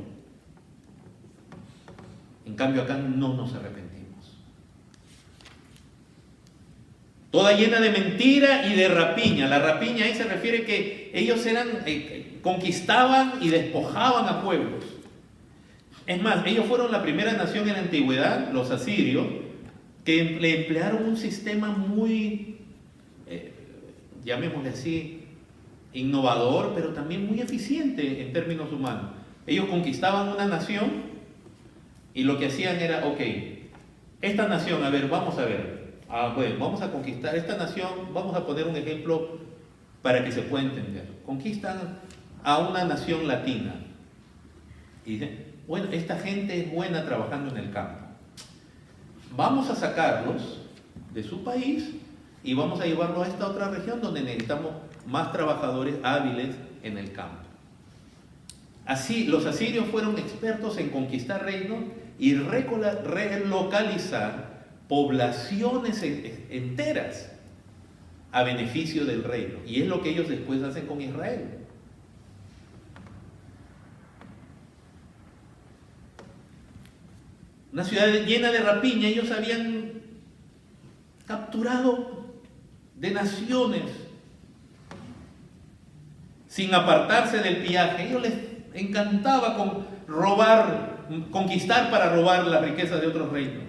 En cambio acá no nos arrepentimos. Toda llena de mentira y de rapiña. La rapiña ahí se refiere que ellos conquistaban y despojaban a pueblos. Es más, ellos fueron la primera nación en la antigüedad, los asirios, que le emplearon un sistema muy, llamémosle así, innovador, pero también muy eficiente en términos humanos. Ellos conquistaban una nación y lo que hacían era, ok, esta nación, a ver, vamos a ver, bueno, vamos a conquistar esta nación, vamos a poner un ejemplo para que se pueda entender. Conquistan a una nación latina y dicen, bueno, esta gente es buena trabajando en el campo. Vamos a sacarlos de su país y vamos a llevarlos a esta otra región donde necesitamos más trabajadores hábiles en el campo. Así, los asirios fueron expertos en conquistar reinos y relocalizar poblaciones enteras a beneficio del reino. Y es lo que ellos después hacen con Israel. Una ciudad llena de rapiña, ellos habían capturado capturado de naciones sin apartarse del pillaje. A ellos les encantaba conquistar para robar las riquezas de otros reinos.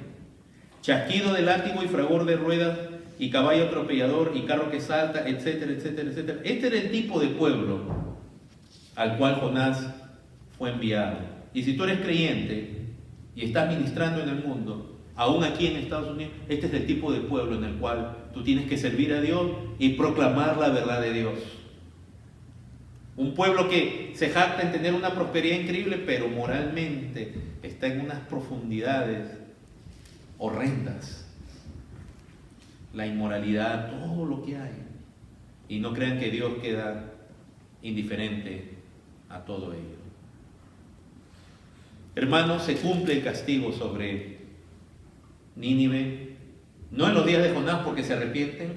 Chasquido de látigo y fragor de ruedas y caballo atropellador y carro que salta, etcétera, etcétera, etcétera. Este era el tipo de pueblo al cual Jonás fue enviado. Y si tú eres creyente y estás ministrando en el mundo, aún aquí en Estados Unidos, este es el tipo de pueblo en el cual tú tienes que servir a Dios y proclamar la verdad de Dios. Un pueblo que se jacta en tener una prosperidad increíble, pero moralmente está en unas profundidades horrendas. La inmoralidad, todo lo que hay. Y no crean que Dios queda indiferente a todo ello. Hermanos, se cumple el castigo sobre Nínive, no en los días de Jonás porque se arrepienten,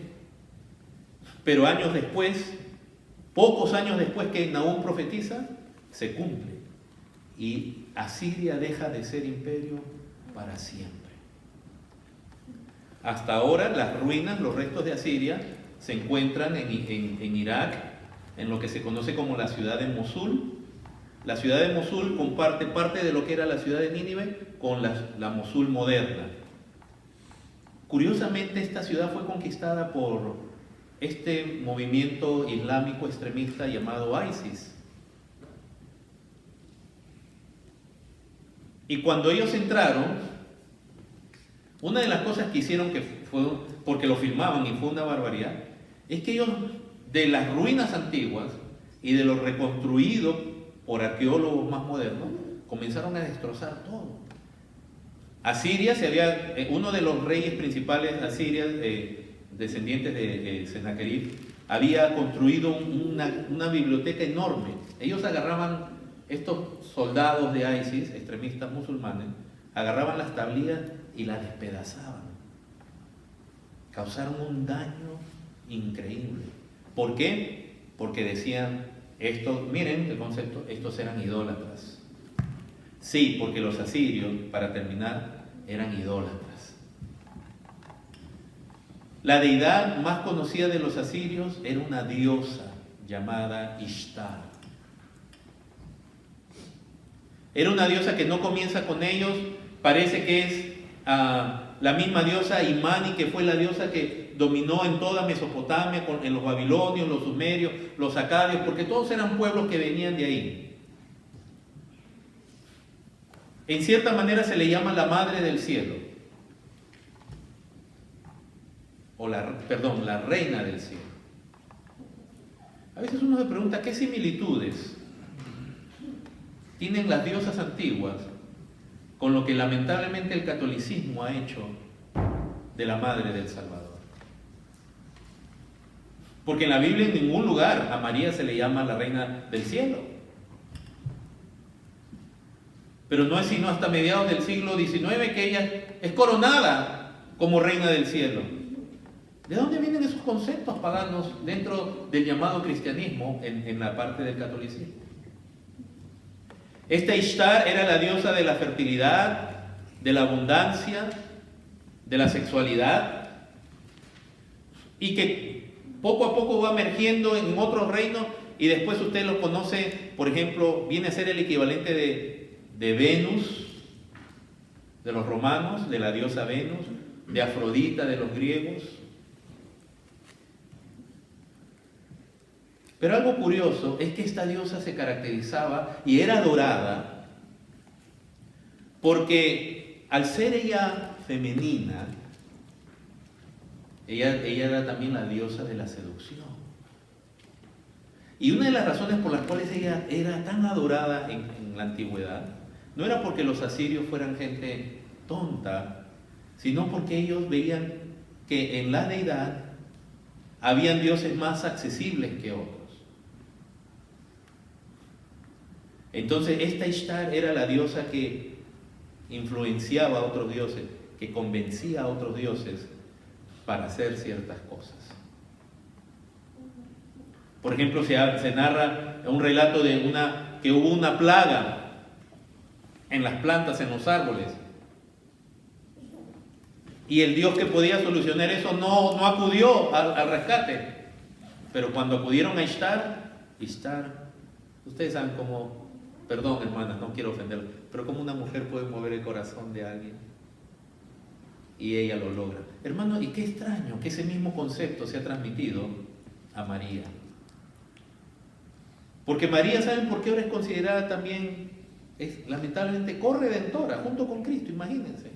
pero años después, pocos años después que Nahum profetiza, se cumple. Y Asiria deja de ser imperio para siempre. Hasta ahora las ruinas, los restos de Asiria, se encuentran en Irak, en lo que se conoce como la ciudad de Mosul. La ciudad de Mosul comparte parte de lo que era la ciudad de Nínive con la Mosul moderna. Curiosamente, esta ciudad fue conquistada por este movimiento islámico extremista llamado ISIS. Y cuando ellos entraron, una de las cosas que hicieron, que fue porque lo filmaban y fue una barbaridad, es que ellos, de las ruinas antiguas y de lo reconstruido por arqueólogos más modernos, comenzaron a destrozar todo. Asiria uno de los reyes principales de Asiria, descendientes de Sennacherib, había construido una biblioteca enorme. Ellos agarraban, estos soldados de ISIS, extremistas musulmanes, agarraban las tablillas y las despedazaban. Causaron un daño increíble. ¿Por qué? Porque decían, miren el concepto, estos eran idólatras. Sí, porque los asirios, para terminar, eran idólatras. La deidad más conocida de los asirios era una diosa llamada Ishtar. Era una diosa que no comienza con ellos, parece que es la misma diosa Imani, que fue la diosa que dominó en toda Mesopotamia, en los babilonios, los sumerios, los acadios, porque todos eran pueblos que venían de ahí. En cierta manera se le llama la madre del cielo, la reina del cielo. A veces uno se pregunta qué similitudes tienen las diosas antiguas con lo que lamentablemente el catolicismo ha hecho de la madre del Salvador. Porque en la Biblia en ningún lugar a María se le llama la reina del cielo. Pero no es sino hasta mediados del siglo XIX que ella es coronada como reina del cielo. ¿De dónde vienen esos conceptos paganos dentro del llamado cristianismo en la parte del catolicismo? Esta Ishtar era la diosa de la fertilidad, de la abundancia, de la sexualidad, y que poco a poco va emergiendo en otros reinos, y después usted lo conoce, por ejemplo, viene a ser el equivalente de Venus, de los romanos, de la diosa Venus, de Afrodita, de los griegos. Pero algo curioso es que esta diosa se caracterizaba y era adorada porque al ser ella femenina, ella era también la diosa de la seducción. Y una de las razones por las cuales ella era tan adorada en la antigüedad no era porque los asirios fueran gente tonta, sino porque ellos veían que en la deidad habían dioses más accesibles que otros. Entonces esta Ishtar era la diosa que influenciaba a otros dioses, que convencía a otros dioses para hacer ciertas cosas. Por ejemplo, se narra un relato de que hubo una plaga en las plantas, en los árboles. Y el Dios que podía solucionar eso no acudió al rescate. Pero cuando acudieron a Ishtar, ustedes saben cómo, perdón hermanas, no quiero ofenderla, pero cómo una mujer puede mover el corazón de alguien. Y ella lo logra. Hermano, y qué extraño que ese mismo concepto se ha transmitido a María. Porque María, ¿saben por qué ahora es considerada también, lamentablemente, corredentora junto con Cristo? Imagínense.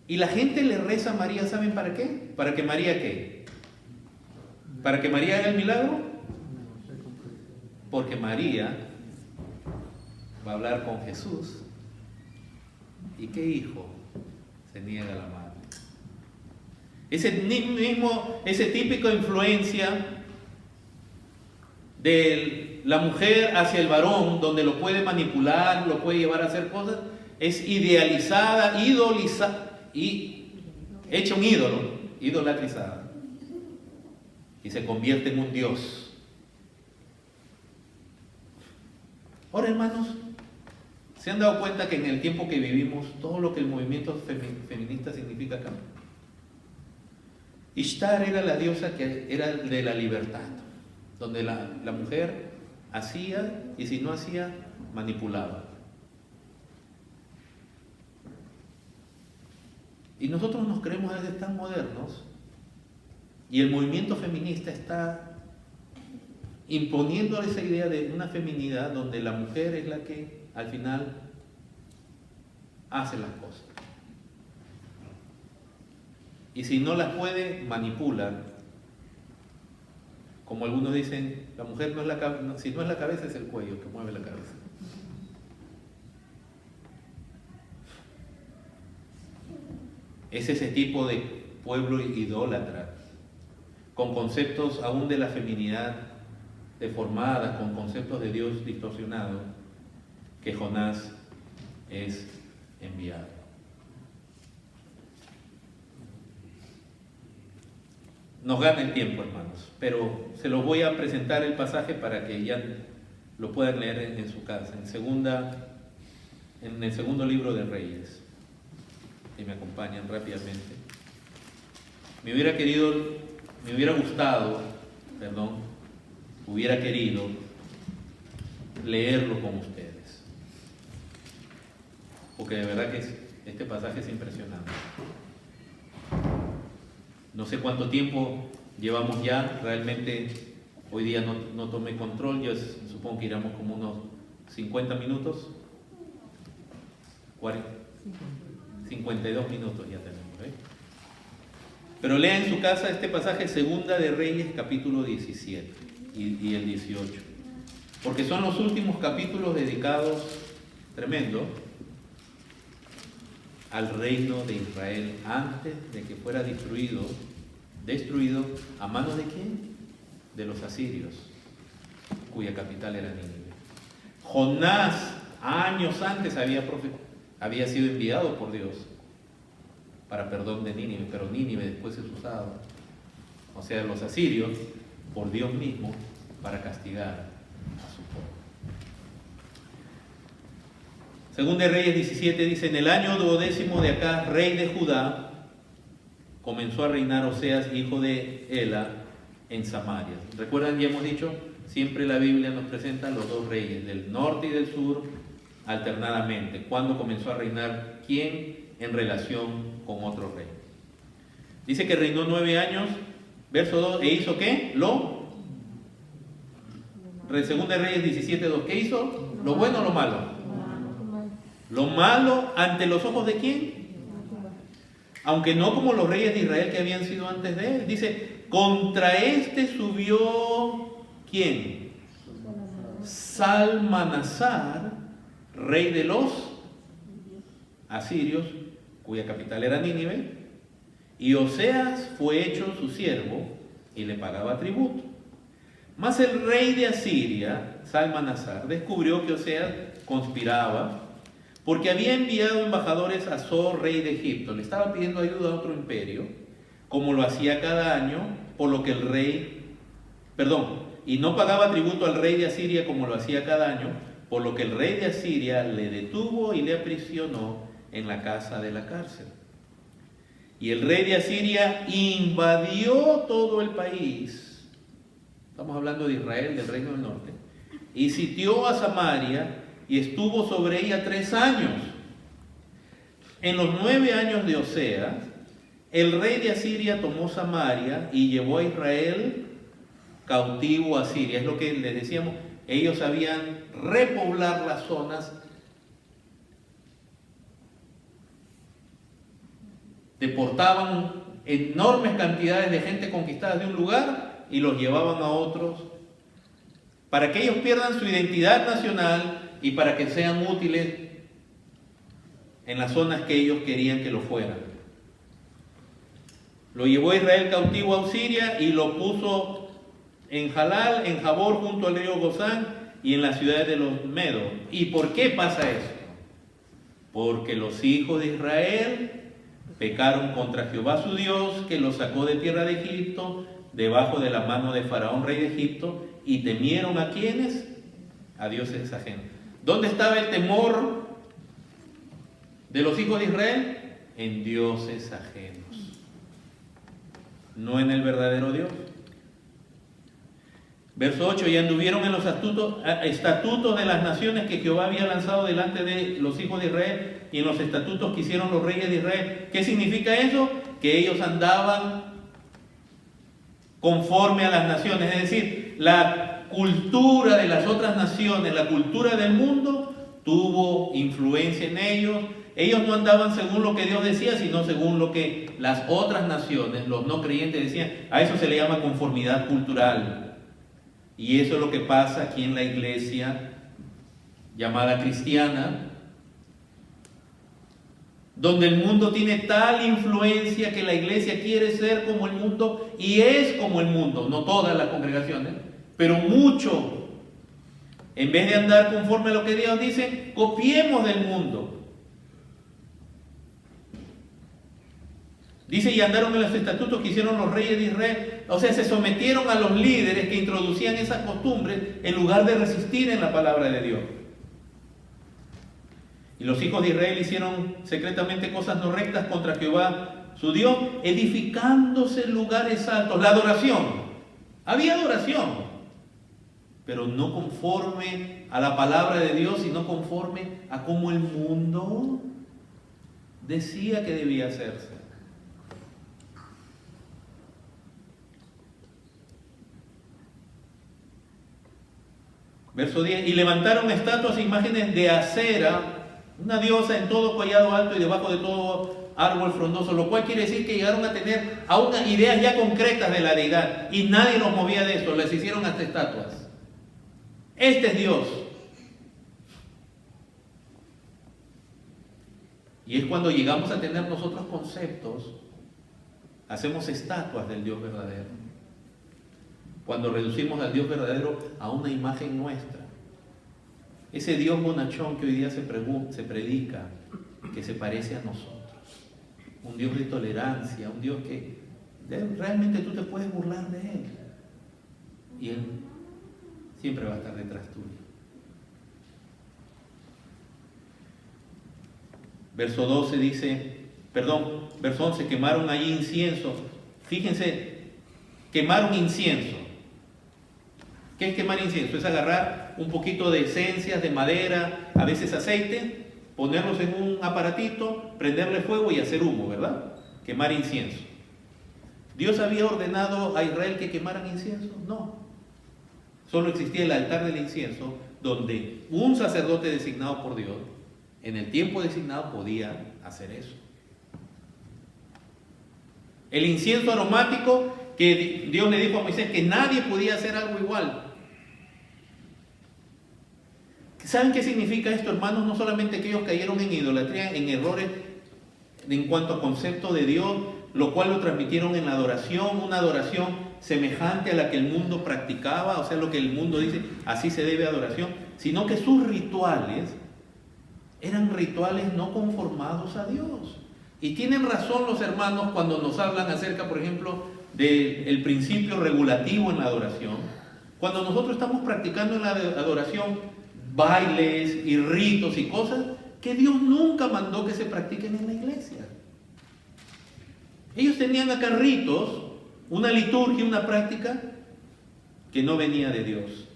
Y la gente le reza a María, ¿saben para qué? ¿Para que María qué? ¿Para que María haga el milagro? Porque María va a hablar con Jesús. ¿Y qué hijo se niega a la madre? Ese típico influencia de la mujer hacia el varón, donde lo puede manipular, lo puede llevar a hacer cosas, es idealizada, idolizada y hecha un ídolo, idolatrizada, y se convierte en un dios. Ahora, hermanos, ¿se han dado cuenta que en el tiempo que vivimos, todo lo que el movimiento feminista significa acá? Ishtar era la diosa que era de la libertad, donde la mujer hacía, y si no hacía, manipulaba. Y nosotros nos creemos a veces tan modernos, y el movimiento feminista está imponiendo esa idea de una feminidad donde la mujer es la que al final hace las cosas. Y si no las puede, manipula. Como algunos dicen, la mujer no es si no es la cabeza, es el cuello que mueve la cabeza. Es ese tipo de pueblo idólatra, con conceptos aún de la feminidad deformadas, con conceptos de Dios distorsionados, que Jonás es enviado. Nos gana el tiempo, hermanos, pero se los voy a presentar el pasaje para que ya lo puedan leer en su casa, en el segundo libro de Reyes. Y me acompañan rápidamente. Me hubiera querido leerlo con ustedes, porque de verdad que este pasaje es impresionante. No sé cuánto tiempo llevamos ya, realmente hoy día no tomé control, yo supongo que iremos como unos 50 minutos, 52 minutos ya tenemos. Pero lea en su casa este pasaje, Segunda de Reyes, capítulo 17 y el 18, porque son los últimos capítulos dedicados, tremendo, al reino de Israel antes de que fuera destruido a manos de ¿quién? De los asirios, cuya capital era Nínive. Jonás años antes había sido enviado por Dios para perdón de Nínive, pero Nínive después es usado, o sea, los asirios, por Dios mismo, para castigar a su pueblo. Segunda de Reyes 17 dice, en el año 12º de Acaz, rey de Judá, comenzó a reinar Oseas, hijo de Ela, en Samaria. ¿Recuerdan? Ya hemos dicho, siempre la Biblia nos presenta los dos reyes, del norte y del sur, alternadamente. ¿Cuándo comenzó a reinar quién en relación con otro rey? Dice que reinó 9 años, verso 2, ¿e hizo qué? Segunda de Reyes 17:2, ¿qué hizo? ¿Lo bueno o lo malo? Lo malo ante los ojos de quién? Aunque no como los reyes de Israel que habían sido antes de él. Dice, contra este subió ¿quién? Salmanasar, rey de los asirios, cuya capital era Nínive, y Oseas fue hecho su siervo y le pagaba tributo. Mas el rey de Asiria, Salmanasar, descubrió que Oseas conspiraba porque había enviado embajadores a So, rey de Egipto. Le estaba pidiendo ayuda a otro imperio, como lo hacía cada año, por lo que el rey, y no pagaba tributo al rey de Asiria como lo hacía cada año, por lo que el rey de Asiria le detuvo y le aprisionó en la casa de la cárcel. Y el rey de Asiria invadió todo el país. Estamos hablando de Israel, del reino del norte. Y sitió a Samaria y estuvo sobre ella 3 años. En los 9 años de Oseas, el rey de Asiria tomó Samaria y llevó a Israel cautivo a Siria. Es lo que les decíamos, ellos sabían repoblar las zonas, deportaban enormes cantidades de gente conquistada de un lugar y los llevaban a otros para que ellos pierdan su identidad nacional y para que sean útiles en las zonas que ellos querían que lo fueran. Lo llevó a Israel cautivo a Siria y lo puso en Jalal, en Jabor, junto al río Gozán y en las ciudades de los Medos. ¿Y por qué pasa eso? Porque los hijos de Israel pecaron contra Jehová su Dios, que los sacó de tierra de Egipto, debajo de la mano de Faraón, rey de Egipto, y temieron ¿a quiénes? A dioses ajenos. ¿Dónde estaba el temor de los hijos de Israel? En dioses ajenos, no en el verdadero Dios. Verso 8, y anduvieron en los estatutos de las naciones que Jehová había lanzado delante de los hijos de Israel, y en los estatutos que hicieron los reyes de Israel. ¿Qué significa eso? Que ellos andaban conforme a las naciones, es decir, la cultura de las otras naciones, la cultura del mundo, tuvo influencia en ellos. Ellos no andaban según lo que Dios decía, sino según lo que las otras naciones, los no creyentes, decían. A eso se le llama conformidad cultural. Y eso es lo que pasa aquí en la iglesia llamada cristiana, donde el mundo tiene tal influencia que la iglesia quiere ser como el mundo y es como el mundo, no todas las congregaciones, pero mucho. En vez de andar conforme a lo que Dios dice, copiemos del mundo. Dice, y andaron en los estatutos que hicieron los reyes de Israel. O sea, se sometieron a los líderes que introducían esas costumbres en lugar de resistir en la palabra de Dios. Y los hijos de Israel hicieron secretamente cosas no rectas contra Jehová, su Dios, edificándose lugares altos. La adoración. Había adoración, pero no conforme a la palabra de Dios, sino conforme a cómo el mundo decía que debía hacerse. Verso 10, y levantaron estatuas e imágenes de Acera, una diosa en todo collado alto y debajo de todo árbol frondoso, lo cual quiere decir que llegaron a tener a unas ideas ya concretas de la deidad y nadie los movía de esto, les hicieron hasta estatuas. Este es Dios. Y es cuando llegamos a tener nosotros conceptos, hacemos estatuas del Dios verdadero. Cuando reducimos al Dios verdadero a una imagen nuestra. Ese Dios bonachón que hoy día se predica, que se parece a nosotros. Un Dios de tolerancia, un Dios que realmente tú te puedes burlar de Él. Y Él siempre va a estar detrás tuyo. Verso 12 dice, verso 11, quemaron allí incienso. Fíjense, quemaron incienso. ¿Qué es quemar incienso? Es agarrar un poquito de esencias, de madera, a veces aceite, ponerlos en un aparatito, prenderle fuego y hacer humo, ¿verdad? Quemar incienso. ¿Dios había ordenado a Israel que quemaran incienso? No. Solo existía el altar del incienso, donde un sacerdote designado por Dios, en el tiempo designado, podía hacer eso. El incienso aromático, que Dios le dijo a Moisés que nadie podía hacer algo igual. ¿Saben qué significa esto, hermanos? No solamente que ellos cayeron en idolatría, en errores en cuanto a concepto de Dios, lo cual lo transmitieron en la adoración, una adoración semejante a la que el mundo practicaba, o sea, lo que el mundo dice, así se debe adoración, sino que sus rituales eran rituales no conformados a Dios. Y tienen razón los hermanos cuando nos hablan acerca, por ejemplo, del principio regulativo en la adoración. Cuando nosotros estamos practicando en la adoración bailes y ritos y cosas, que Dios nunca mandó que se practiquen en la iglesia. Ellos tenían acá ritos, una liturgia, una práctica que no venía de Dios.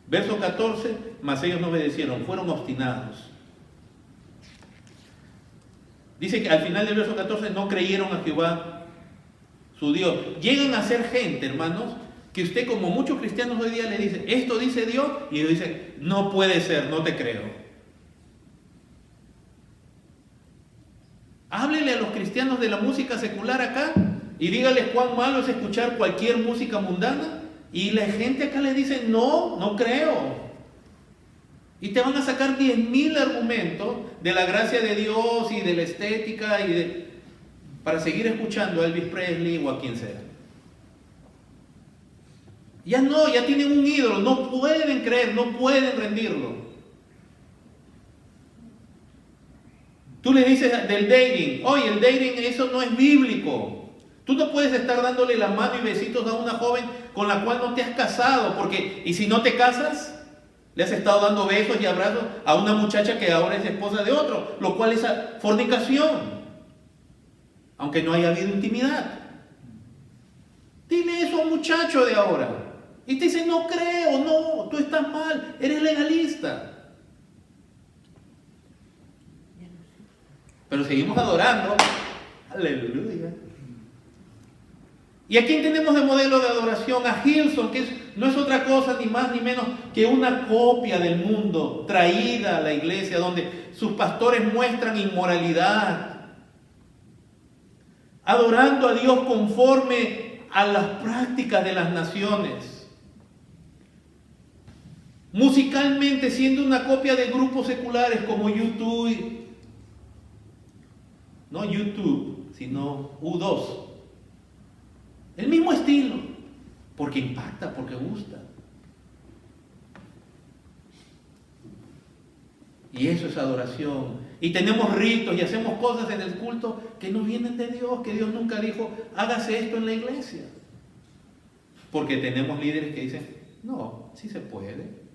Verso 14, mas ellos no obedecieron, fueron obstinados. Dice que al final del verso 14 no creyeron a Jehová, su Dios. Llegan a ser gente, hermanos, que usted, como muchos cristianos hoy día, le dice, esto dice Dios, y ellos dicen, no puede ser, no te creo. Háblele a los cristianos de la música secular acá y dígales cuán malo es escuchar cualquier música mundana, y la gente acá le dice, no, no creo. Y te van a sacar 10.000 argumentos de la gracia de Dios y de la estética para seguir escuchando a Elvis Presley o a quien sea. Ya no, ya tienen un ídolo, no pueden creer, no pueden rendirlo. Tú le dices del dating, oye, el dating eso no es bíblico. Tú no puedes estar dándole la mano y besitos a una joven con la cual no te has casado, porque, y si no te casas, le has estado dando besos y abrazos a una muchacha que ahora es esposa de otro, lo cual es fornicación, aunque no haya habido intimidad. Dile eso a un muchacho de ahora. Y te dice, no creo, no, tú estás mal, eres legalista. Pero seguimos adorando. Aleluya. ¿Y a quién tenemos de modelo de adoración? A Hillsong, que no es otra cosa ni más ni menos que una copia del mundo traída a la iglesia, donde sus pastores muestran inmoralidad, adorando a Dios conforme a las prácticas de las naciones, musicalmente siendo una copia de grupos seculares como YouTube, no YouTube, sino U2. El mismo estilo, porque impacta, porque gusta. Y eso es adoración. Y tenemos ritos y hacemos cosas en el culto que no vienen de Dios, que Dios nunca dijo, hágase esto en la iglesia. Porque tenemos líderes que dicen, no, sí se puede.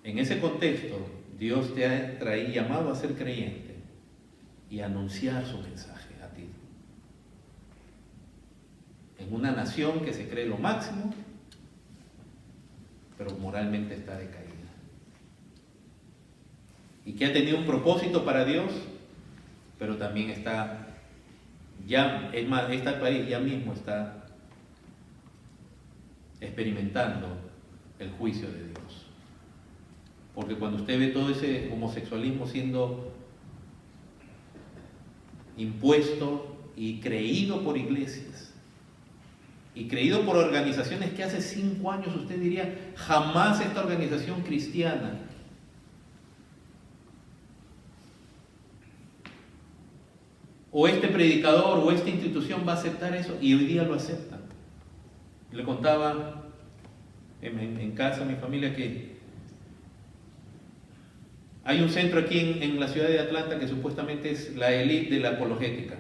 En ese contexto, Dios te ha llamado a ser creyente y anunciar su mensaje a ti. En una nación que se cree lo máximo, pero moralmente está decaída. Y que ha tenido un propósito para Dios, pero también está, ya, es más, este país ya mismo está experimentando el juicio de Dios. Porque cuando usted ve todo ese homosexualismo siendo impuesto y creído por iglesias y creído por organizaciones que hace 5 años usted diría jamás esta organización cristiana o este predicador o esta institución va a aceptar eso, y hoy día lo aceptan. Le contaba en casa a mi familia que hay un centro aquí en la ciudad de Atlanta que supuestamente es la élite de la apologética.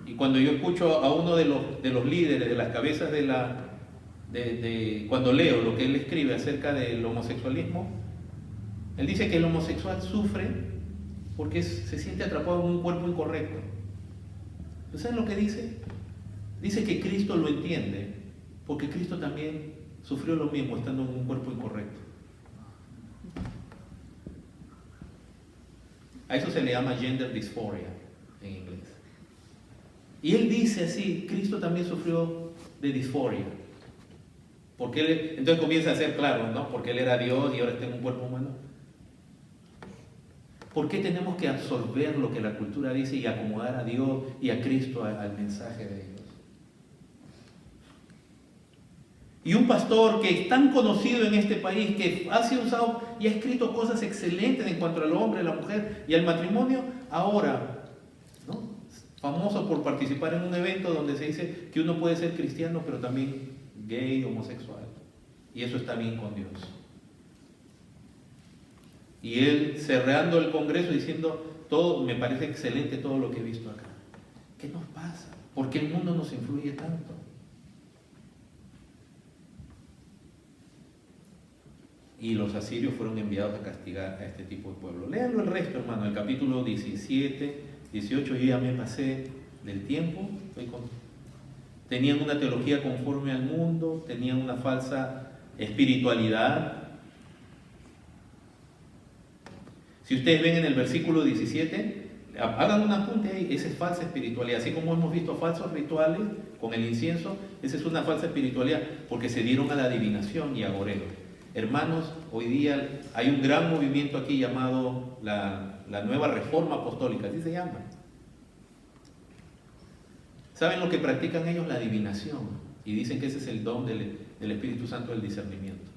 Y cuando yo escucho a uno de los líderes, de las cabezas cuando leo lo que él escribe acerca del homosexualismo, él dice que el homosexual sufre porque se siente atrapado en un cuerpo incorrecto. ¿Saben lo que dice? Dice que Cristo lo entiende, porque Cristo también sufrió lo mismo estando en un cuerpo incorrecto. A eso se le llama gender dysphoria en inglés. Y él dice así, Cristo también sufrió de disforia. Porque él, entonces comienza a ser claro, ¿no? Porque él era Dios y ahora está en un cuerpo humano. ¿Por qué tenemos que absorber lo que la cultura dice y acomodar a Dios y a Cristo al mensaje de Dios? Y un pastor que es tan conocido en este país, que ha sido usado y ha escrito cosas excelentes en cuanto al hombre, la mujer y al matrimonio, ahora, ¿no?, famoso por participar en un evento donde se dice que uno puede ser cristiano, pero también gay, homosexual. Y eso está bien con Dios. Y él cerrando el congreso diciendo, todo, me parece excelente todo lo que he visto acá. ¿Qué nos pasa? ¿Por qué el mundo nos influye tanto? y los asirios fueron enviados a castigar a este tipo de pueblo. Léanlo el resto, hermano, el capítulo 17, 18, yo ya me pasé del tiempo, tenían una teología conforme al mundo, tenían una falsa espiritualidad. Si ustedes ven en el versículo 17, hagan un apunte ahí, esa es falsa espiritualidad. Así como hemos visto falsos rituales con el incienso, esa es una falsa espiritualidad, porque se dieron a la adivinación y agorero. Hermanos, hoy día hay un gran movimiento aquí llamado la Nueva Reforma Apostólica, así se llama. ¿Saben lo que practican ellos? La adivinación. Y dicen que ese es el don del Espíritu Santo del discernimiento,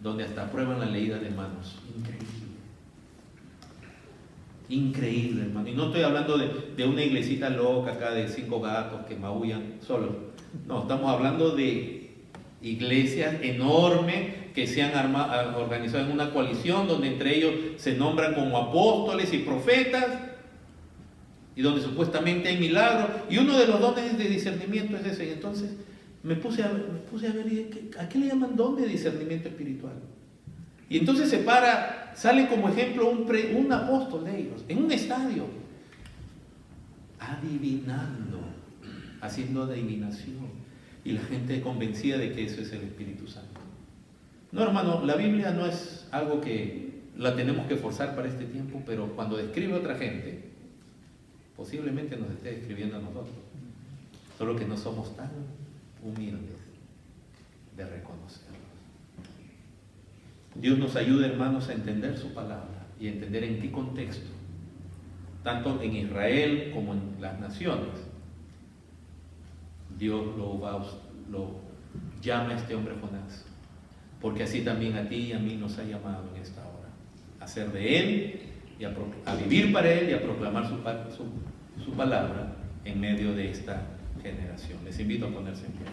donde hasta prueban la leída de manos. Increíble. Increíble, hermano. Y no estoy hablando de una iglesita loca acá de 5 gatos que maullan solos. No, estamos hablando de iglesias enormes que se han organizado en una coalición donde entre ellos se nombran como apóstoles y profetas y donde supuestamente hay milagros. Y uno de los dones de discernimiento es ese. Y entonces me puse a ver, ¿a qué le llaman don de discernimiento espiritual? Y entonces sale como ejemplo un apóstol de ellos, en un estadio, adivinando, haciendo adivinación, y la gente convencida de que eso es el Espíritu Santo. No, hermano, la Biblia no es algo que la tenemos que forzar para este tiempo, pero cuando describe a otra gente, posiblemente nos esté describiendo a nosotros, solo que no somos tan humildes de reconocerlo. Dios nos ayude, hermanos, a entender su palabra y a entender en qué contexto, tanto en Israel como en las naciones, Dios lo llama a este hombre Jonás, porque así también a ti y a mí nos ha llamado en esta hora, a ser de Él y a vivir para Él y a proclamar su palabra en medio de esta generación. Les invito a ponerse en pie.